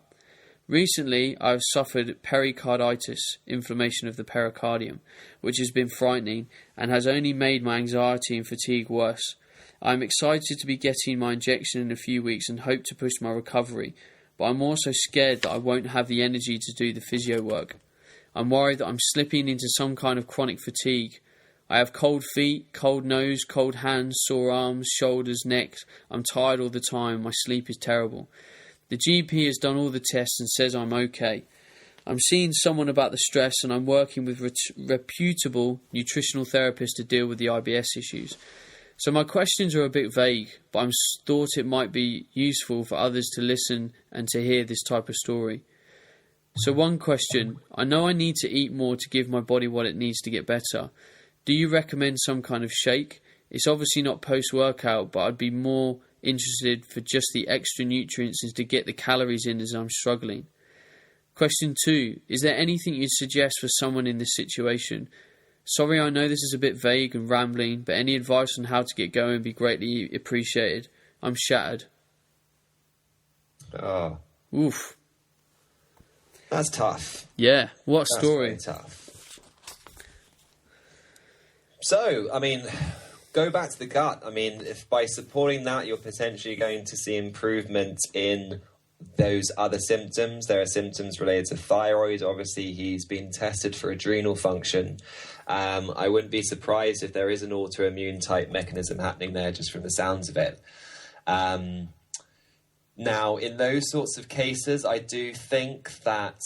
Recently, I have suffered pericarditis, inflammation of the pericardium, which has been frightening and has only made my anxiety and fatigue worse. I am excited to be getting my injection in a few weeks and hope to push my recovery, but I'm also scared that I won't have the energy to do the physio work. I'm worried that I'm slipping into some kind of chronic fatigue. I have cold feet, cold nose, cold hands, sore arms, shoulders, neck. I'm tired all the time. My sleep is terrible. The GP has done all the tests and says I'm okay. I'm seeing someone about the stress and I'm working with reputable nutritional therapists to deal with the IBS issues. So my questions are a bit vague, but I thought it might be useful for others to listen and to hear this type of story. So one question, I know I need to eat more to give my body what it needs to get better. Do you recommend some kind of shake? It's obviously not post-workout, but I'd be more interested for just the extra nutrients and to get the calories in as I'm struggling. Question 2, is there anything you'd suggest for someone in this situation? Sorry, I know this is a bit vague and rambling, but any advice on how to get going would be greatly appreciated. I'm shattered. Oh. Oof. That's tough. Yeah, what a story. That's very tough. So, I mean, go back to the gut. I mean, if by supporting that, you're potentially going to see improvement in those other symptoms. There are symptoms related to thyroid. Obviously, he's been tested for adrenal function. I wouldn't be surprised if there is an autoimmune type mechanism happening there just from the sounds of it. Now, in those sorts of cases, I do think that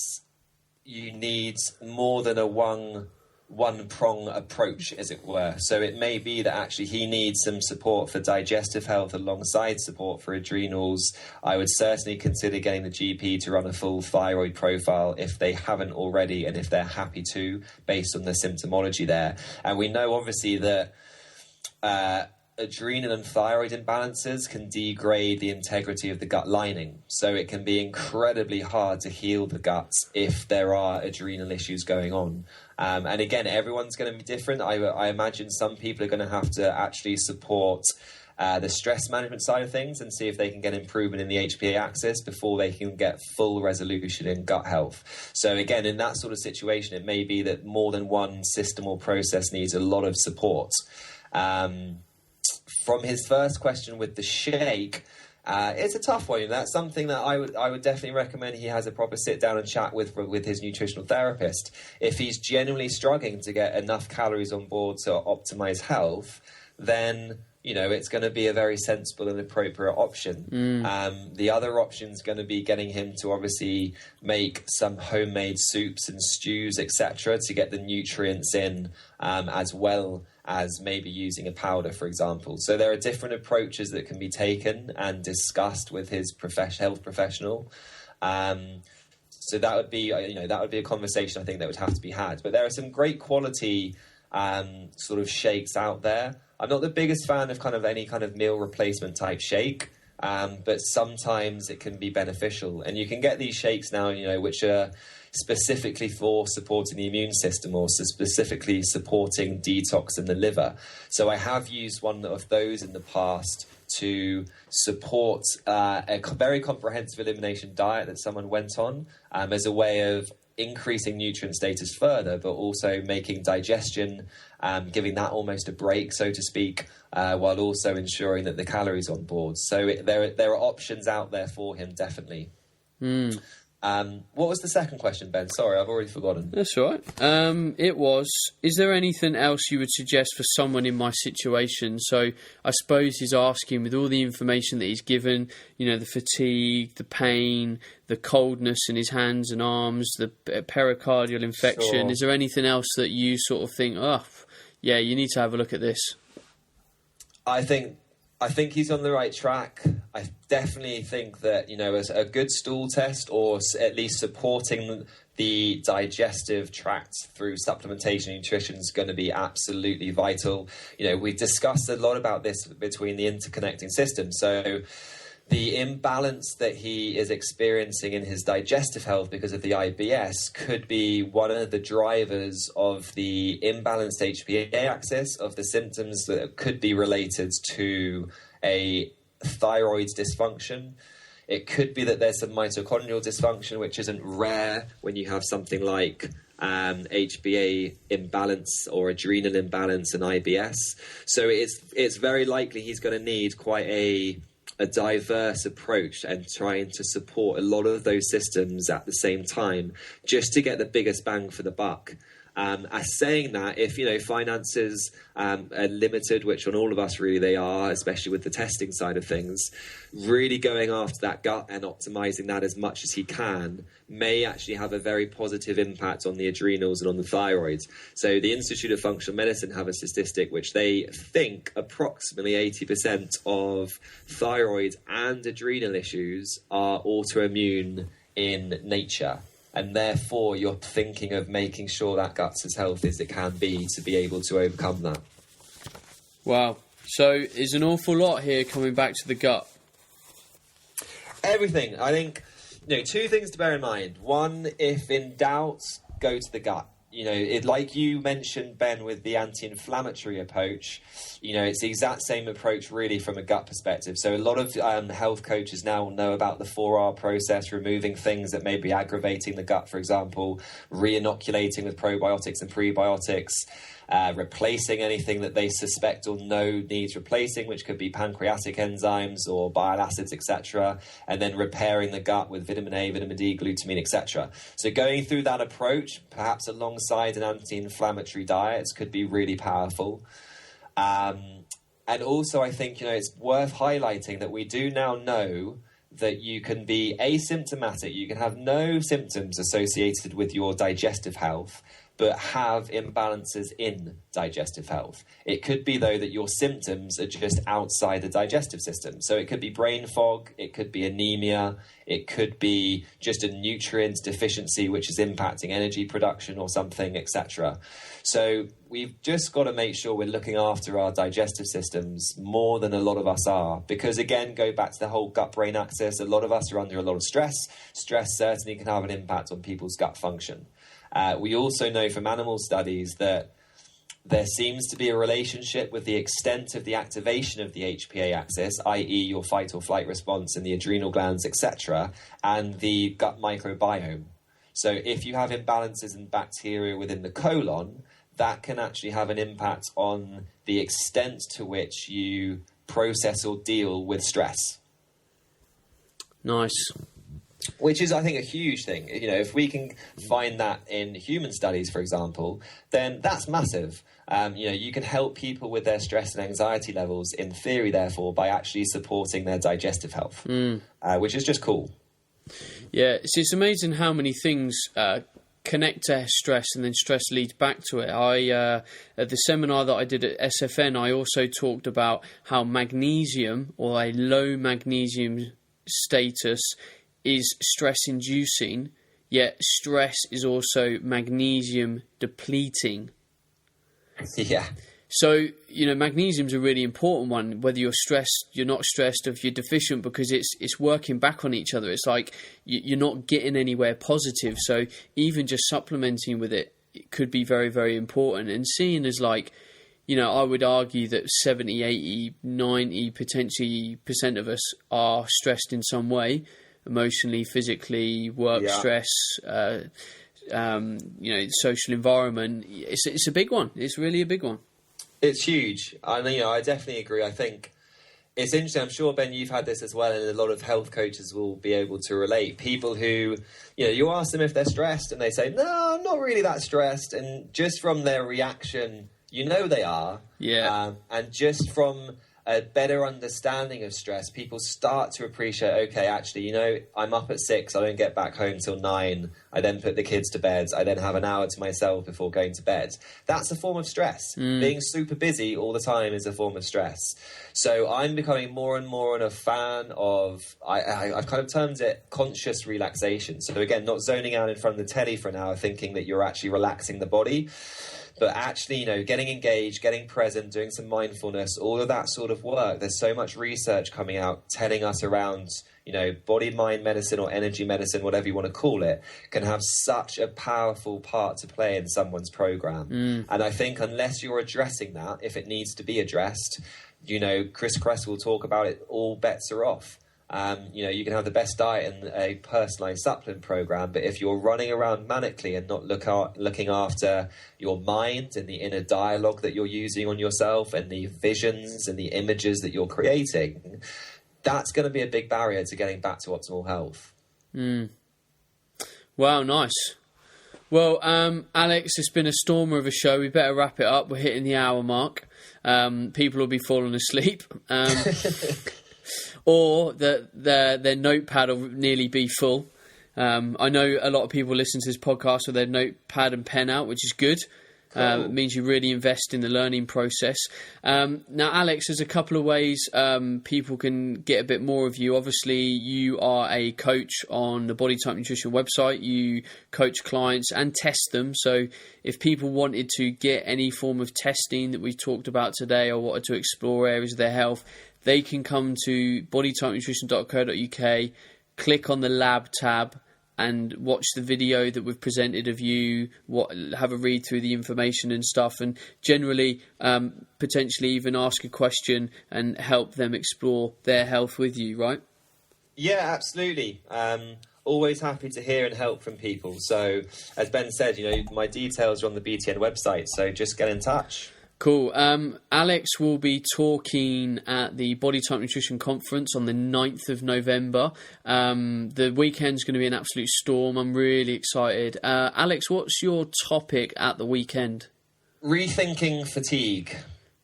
you need more than a one-prong approach, as it were. So it may be that actually he needs some support for digestive health alongside support for adrenals. I would certainly consider getting the GP to run a full thyroid profile if they haven't already and if they're happy to, based on the symptomology there. And we know, obviously, that adrenal and thyroid imbalances can degrade the integrity of the gut lining. So it can be incredibly hard to heal the gut if there are adrenal issues going on. And again, everyone's going to be different. I imagine some people are going to have to actually support the stress management side of things and see if they can get improvement in the HPA axis before they can get full resolution in gut health. So again, in that sort of situation, it may be that more than one system or process needs a lot of support. From his first question with the shake, it's a tough one. That's something that I would definitely recommend he has a proper sit down and chat with his nutritional therapist. If he's genuinely struggling to get enough calories on board to optimize health, then it's going to be a very sensible and appropriate option. The other option is going to be getting him to obviously make some homemade soups and stews, etc., to get the nutrients in, as well as maybe using a powder, for example. So there are different approaches that can be taken and discussed with his health professional. So that would be, a conversation I think that would have to be had. But there are some great quality sort of shakes out there. I'm not the biggest fan of any kind of meal replacement type shake, but sometimes it can be beneficial. And you can get these shakes now, which are specifically for supporting the immune system or specifically supporting detox in the liver. So I have used one of those in the past to support a very comprehensive elimination diet that someone went on, as a way of increasing nutrient status further, but also making digestion, giving that almost a break, so to speak, while also ensuring that the calories on board. So there are options out there for him, definitely. What was the second question, Ben? Sorry, I've already forgotten. That's all right. It was, is there anything else you would suggest for someone in my situation? So I suppose he's asking, with all the information that he's given, the fatigue, the pain, the coldness in his hands and arms, the pericardial infection. Sure. Is there anything else that you sort of think, yeah, you need to have a look at this? I think he's on the right track. I definitely think that, as a good stool test, or at least supporting the digestive tract through supplementation and nutrition, is going to be absolutely vital. We've discussed a lot about this between the interconnecting systems. So the imbalance that he is experiencing in his digestive health because of the IBS could be one of the drivers of the imbalanced HPA axis of the symptoms that could be related to a thyroid dysfunction. It could be that there's some mitochondrial dysfunction, which isn't rare when you have something like HPA imbalance or adrenal imbalance and IBS. So it's very likely he's going to need quite a diverse approach and trying to support a lot of those systems at the same time, just to get the biggest bang for the buck. As saying that, if finances are limited, which on all of us really they are, especially with the testing side of things, really going after that gut and optimizing that as much as he can may actually have a very positive impact on the adrenals and on the thyroid. So the Institute of Functional Medicine have a statistic which they think approximately 80% of thyroid and adrenal issues are autoimmune in nature. And therefore, you're thinking of making sure that gut's as healthy as it can be to be able to overcome that. Wow. So there's an awful lot here coming back to the gut. Everything. I think, two things to bear in mind. One, if in doubt, go to the gut. Like you mentioned, Ben, with the anti-inflammatory approach, it's the exact same approach really from a gut perspective. So a lot of health coaches now know about the 4R process, removing things that may be aggravating the gut, for example, re-inoculating with probiotics and prebiotics, replacing anything that they suspect or know needs replacing, which could be pancreatic enzymes or bile acids, etc., and then repairing the gut with vitamin A, vitamin D, glutamine, etc. So going through that approach, perhaps alongside an anti-inflammatory diet, could be really powerful. And also, I think, it's worth highlighting that we do now know that you can be asymptomatic, you can have no symptoms associated with your digestive health, but have imbalances in digestive health. It could be, though, that your symptoms are just outside the digestive system. So it could be brain fog, it could be anemia, it could be just a nutrient deficiency which is impacting energy production or something, etc. So we've just got to make sure we're looking after our digestive systems more than a lot of us are. Because, again, go back to the whole gut-brain axis, a lot of us are under a lot of stress. Stress certainly can have an impact on people's gut function. We also know from animal studies that there seems to be a relationship with the extent of the activation of the HPA axis, i.e. your fight or flight response in the adrenal glands, etc., and the gut microbiome. So if you have imbalances in bacteria within the colon, that can actually have an impact on the extent to which you process or deal with stress. Nice. Which is, I think, a huge thing. You know, if we can find that in human studies, for example, then that's massive. You know, you can help people with their stress and anxiety levels, in theory, therefore, by actually supporting their digestive health, which is just cool. Yeah, it's amazing how many things connect to stress, and then stress leads back to it. At the seminar that I did at SFN, I also talked about how magnesium, or a low magnesium status, is stress inducing, yet stress is also magnesium depleting. Yeah. So, you know, magnesium's a really important one, whether you're stressed, you're not stressed, or if you're deficient, because it's working back on each other. It's like you're not getting anywhere positive. So even just supplementing with it could be very, very important. And seeing as, like, you know, I would argue that 70, 80, 90, potentially % of us are stressed in some way, emotionally, physically, work stress, you know, social environment. It's a big one. It's really a big one. It's huge. I definitely agree. I think it's interesting. I'm sure, Ben, you've had this as well, and a lot of health coaches will be able to relate. People who, you know, you ask them if they're stressed, and they say, no, I'm not really that stressed. And just from their reaction, you know they are. Yeah. And just from a better understanding of stress, people start to appreciate, okay, actually, you know, I'm up at 6, I don't get back home till 9, I then put the kids to bed, I then have an hour to myself before going to bed. That's a form of stress. Being super busy all the time is a form of stress. So I'm becoming more and more a fan of, I've kind of termed it conscious relaxation. So again, not zoning out in front of the telly for an hour thinking that you're actually relaxing the body, but actually, you know, getting engaged, getting present, doing some mindfulness, all of that sort of work. There's so much research coming out telling us around, you know, body-mind medicine or energy medicine, whatever you want to call it, can have such a powerful part to play in someone's program. And I think unless you're addressing that, if it needs to be addressed, you know, Chris Kress will talk about it, all bets are off. You know, you can have the best diet and a personalized supplement program, but if you're running around manically and not looking after your mind and the inner dialogue that you're using on yourself and the visions and the images that you're creating, that's going to be a big barrier to getting back to optimal health. Wow, nice. Well, Alex, it's been a stormer of a show. We better wrap it up. We're hitting the hour mark. People will be falling asleep. Or that their notepad will nearly be full. I know a lot of people listen to this podcast with their notepad and pen out, which is good. Cool. It means you really invest in the learning process. Now, Alex, there's a couple of ways people can get a bit more of you. Obviously, you are a coach on the Body Type Nutrition website. You coach clients and test them. So if people wanted to get any form of testing that we've talked about today, or wanted to explore areas of their health, they can come to bodytypenutrition.co.uk, click on the lab tab, and watch the video that we've presented of you, have a read through the information and stuff, and generally potentially even ask a question and help them explore their health with you, right? Yeah, absolutely. Always happy to hear and help from people. So as Ben said, you know, my details are on the BTN website, so just get in touch. Cool. Alex will be talking at the Body Type Nutrition Conference on the 9th of November. The weekend's going to be an absolute storm. I'm really excited. Alex, what's your topic at the weekend? Rethinking fatigue.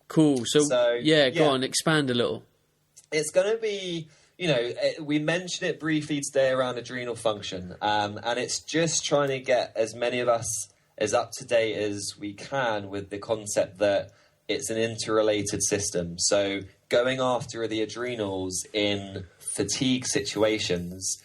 Cool. So go on, expand a little. It's going to be, you know, we mentioned it briefly today around adrenal function, and it's just trying to get as many of us as up to date as we can with the concept that it's an interrelated system. So going after the adrenals in fatigue situations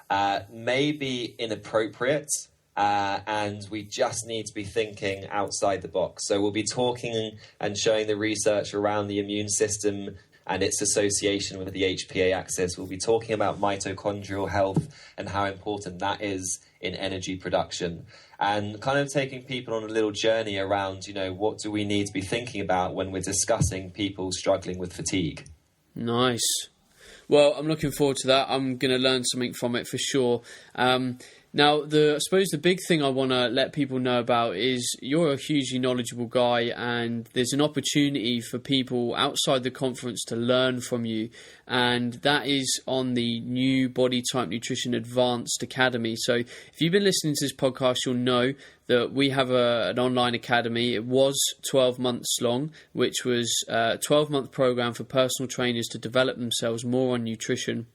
may be inappropriate, and we just need to be thinking outside the box. So we'll be talking and showing the research around the immune system and its association with the HPA axis. We'll be talking about mitochondrial health and how important that is in energy production, and kind of taking people on a little journey around, you know, what do we need to be thinking about when we're discussing people struggling with fatigue. Nice. Well, I'm looking forward to that. I'm going to learn something from it for sure. Now, I suppose the big thing I want to let people know about is you're a hugely knowledgeable guy, and there's an opportunity for people outside the conference to learn from you, and that is on the new Body Type Nutrition Advanced Academy. So if you've been listening to this podcast, you'll know that we have an online academy. It was 12 months long, which was a 12-month program for personal trainers to develop themselves more on nutrition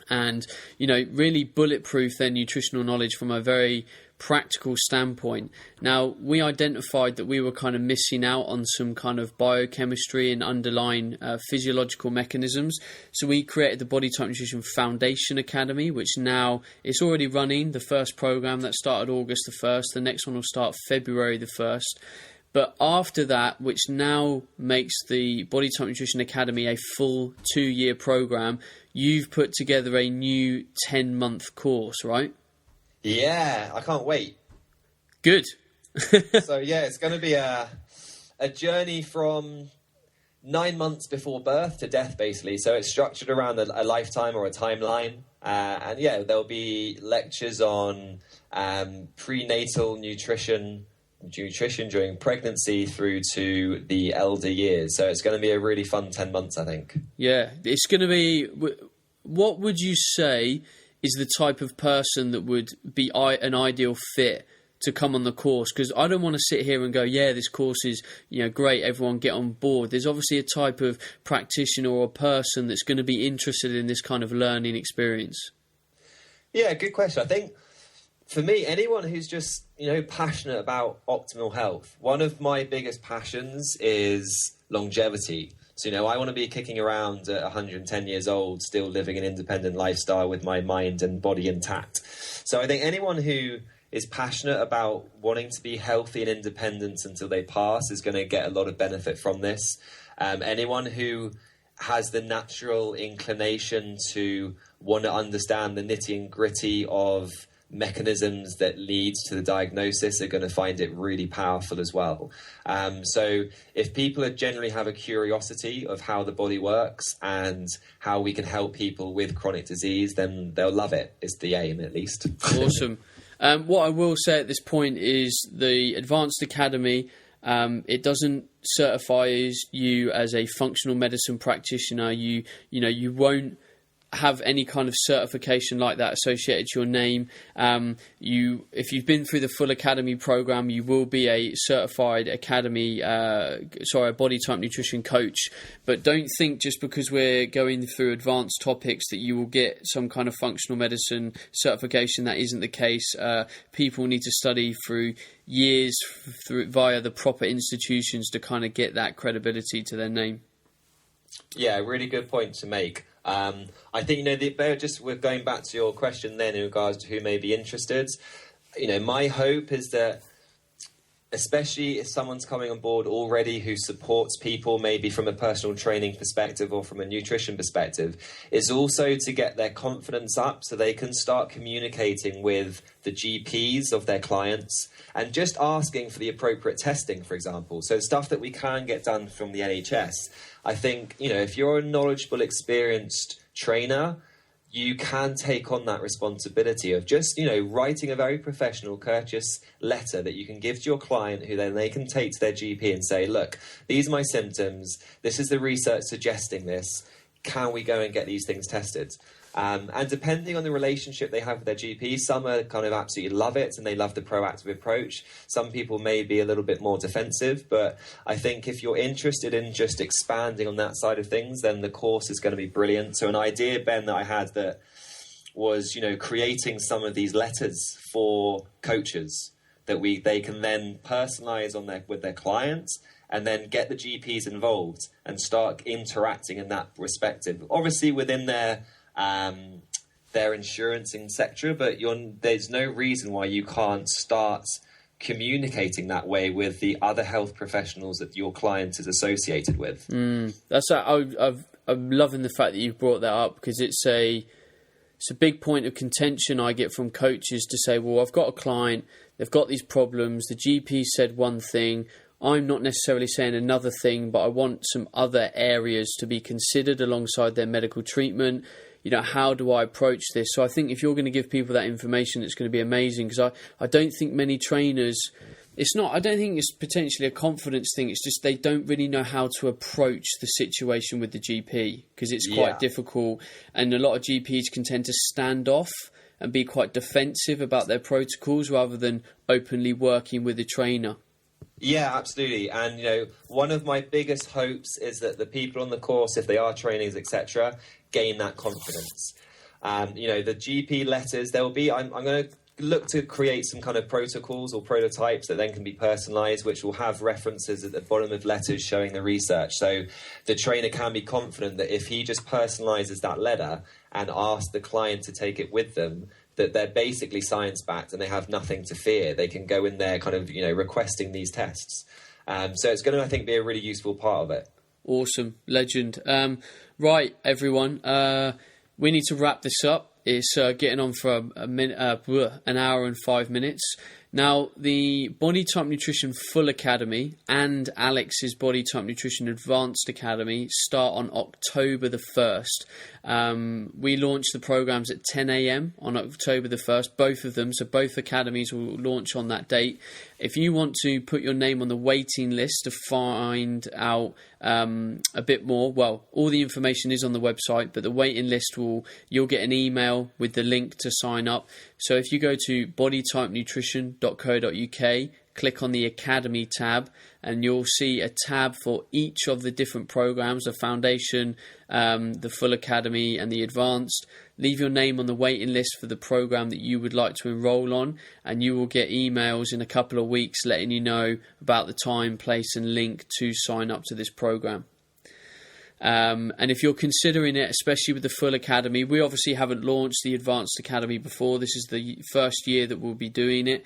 and, really bulletproof their nutritional knowledge from a very practical standpoint. Now, we identified that we were kind of missing out on some kind of biochemistry and underlying physiological mechanisms. So we created the Body Type Nutrition Foundation Academy, which now is already running. The first program that started August the 1st, the next one will start February the 1st. But after that, which now makes the Body Type Nutrition Academy a full 2-year program, you've put together a new 10-month course, right? Yeah, I can't wait. Good. So, it's going to be a journey from 9 months before birth to death, basically. So it's structured around a lifetime or a timeline. And there'll be lectures on prenatal nutrition during pregnancy through to the elder years. So it's going to be a really fun 10 months, I think. Yeah, it's going to be... What would you say is the type of person that would be an ideal fit to come on the course? Because I don't want to sit here and go, this course is great, everyone get on board. There's obviously a type of practitioner or a person that's going to be interested in this kind of learning experience. Yeah, good question. I think for me, anyone who's just passionate about optimal health, one of my biggest passions is longevity. So, I want to be kicking around at 110 years old, still living an independent lifestyle with my mind and body intact. So I think anyone who is passionate about wanting to be healthy and independent until they pass is going to get a lot of benefit from this. Anyone who has the natural inclination to want to understand the nitty and gritty of mechanisms that leads to the diagnosis are going to find it really powerful as well. So if people generally have a curiosity of how the body works and how we can help people with chronic disease, then they'll love it. It's the aim, at least. Awesome. What I will say at this point is the Advanced Academy, it doesn't certify you as a functional medicine practitioner. You won't have any kind of certification like that associated to your name. If you've been through the full academy program, you will be a certified a body type nutrition coach. But don't think just because we're going through advanced topics that you will get some kind of functional medicine certification. That isn't the case. People need to study through years via the proper institutions to kind of get that credibility to their name. Yeah, really good point to make. I think, we're going back to your question then in regards to who may be interested. My hope is that, especially if someone's coming on board already who supports people maybe from a personal training perspective or from a nutrition perspective, is also to get their confidence up so they can start communicating with the GPs of their clients and just asking for the appropriate testing, for example. So stuff that we can get done from the NHS. I think, if you're a knowledgeable, experienced trainer, you can take on that responsibility of just, writing a very professional, courteous letter that you can give to your client who then they can take to their GP and say, look, these are my symptoms. This is the research suggesting this. Can we go and get these things tested? And depending on the relationship they have with their GP, some are kind of absolutely love it and they love the proactive approach. Some people may be a little bit more defensive, but I think if you're interested in just expanding on that side of things, then the course is going to be brilliant. So an idea, Ben, that I had that was, creating some of these letters for coaches that they can then personalize with their clients and then get the GPs involved and start interacting in that perspective. Obviously within their insurance, etc. But there's no reason why you can't start communicating that way with the other health professionals that your client is associated with. I'm loving the fact that you've brought that up, because it's a big point of contention I get from coaches to say, well, I've got a client, they've got these problems, the GP said one thing, I'm not necessarily saying another thing, but I want some other areas to be considered alongside their medical treatment. how do I approach this? So I think if you're going to give people that information, it's going to be amazing, because I don't think many trainers, I don't think it's potentially a confidence thing. It's just they don't really know how to approach the situation with the GP, because it's quite difficult. And a lot of GPs can tend to stand off and be quite defensive about their protocols rather than openly working with a trainer. Yeah, absolutely. And, one of my biggest hopes is that the people on the course, if they are trainees, etc., gain that confidence. The GP letters, I'm going to look to create some kind of protocols or prototypes that then can be personalised, which will have references at the bottom of letters showing the research. So the trainer can be confident that if he just personalises that letter and asks the client to take it with them, that they're basically science-backed and they have nothing to fear. They can go in there kind of, requesting these tests. So it's going to, I think, be a really useful part of it. Awesome. Legend. Right, everyone. We need to wrap this up. It's getting on for an hour and 5 minutes. Now, the Body Type Nutrition Full Academy and Alex's Body Type Nutrition Advanced Academy start on October the 1st. We launch the programs at 10 a.m. on October the 1st, both of them. So both academies will launch on that date. If you want to put your name on the waiting list to find out a bit more, well, all the information is on the website, but the waiting list you'll get an email with the link to sign up. So if you go to bodytypenutrition.co.uk, click on the Academy tab, and you'll see a tab for each of the different programs, the Foundation, the Full Academy and the Advanced. Leave your name on the waiting list for the program that you would like to enroll on, and you will get emails in a couple of weeks letting you know about the time, place and link to sign up to this program. And if you're considering it, especially with the Full Academy, we obviously haven't launched the Advanced Academy before. This is the first year that we'll be doing it.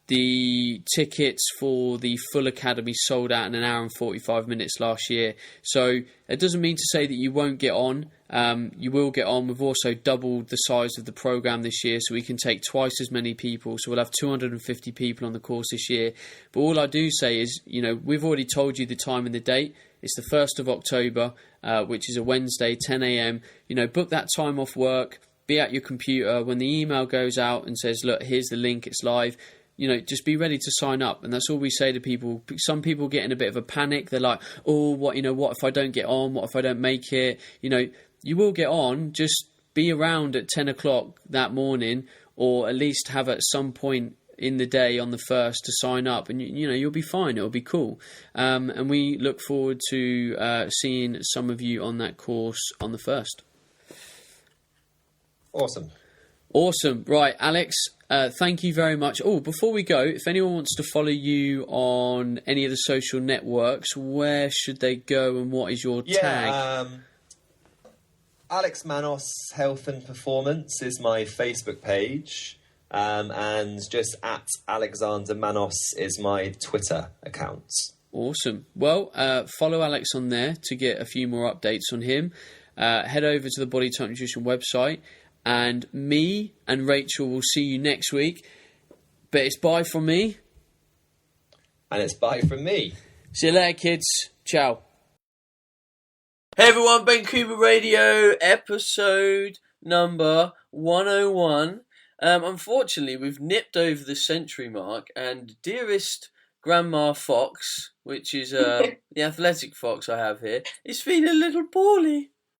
The tickets for the Full Academy sold out in an hour and 45 minutes last year. So it doesn't mean to say that you won't get on. You will get on. We've also doubled the size of the program this year, so we can take twice as many people. So we'll have 250 people on the course this year. But all I do say is, we've already told you the time and the date. It's the 1st of October, which is a Wednesday, 10 a.m. Book that time off work, be at your computer. When the email goes out and says, look, here's the link, it's live, just be ready to sign up. And that's all we say to people. Some people get in a bit of a panic. They're like, oh, what if I don't get on? What if I don't make it? You will get on. Just be around at 10 o'clock that morning, or at least have at some point in the day on the 1st to sign up, and you'll be fine. It'll be cool. And we look forward to seeing some of you on that course on the 1st. Awesome. Right, Alex, thank you very much. Oh, before we go, if anyone wants to follow you on any of the social networks, where should they go and what is your tag? Alex Manos Health and Performance is my Facebook page. And just at Alexander Manos is my Twitter account. Awesome. Well, follow Alex on there to get a few more updates on him. Head over to the Body Type Nutrition website. And me and Rachel will see you next week. But it's bye from me. And it's bye from me. See you later, kids. Ciao. Hey everyone, Ben Coomber Radio, episode number 101. Unfortunately, we've nipped over the century mark, and dearest Grandma Fox, which is the athletic fox I have here, is feeling a little poorly.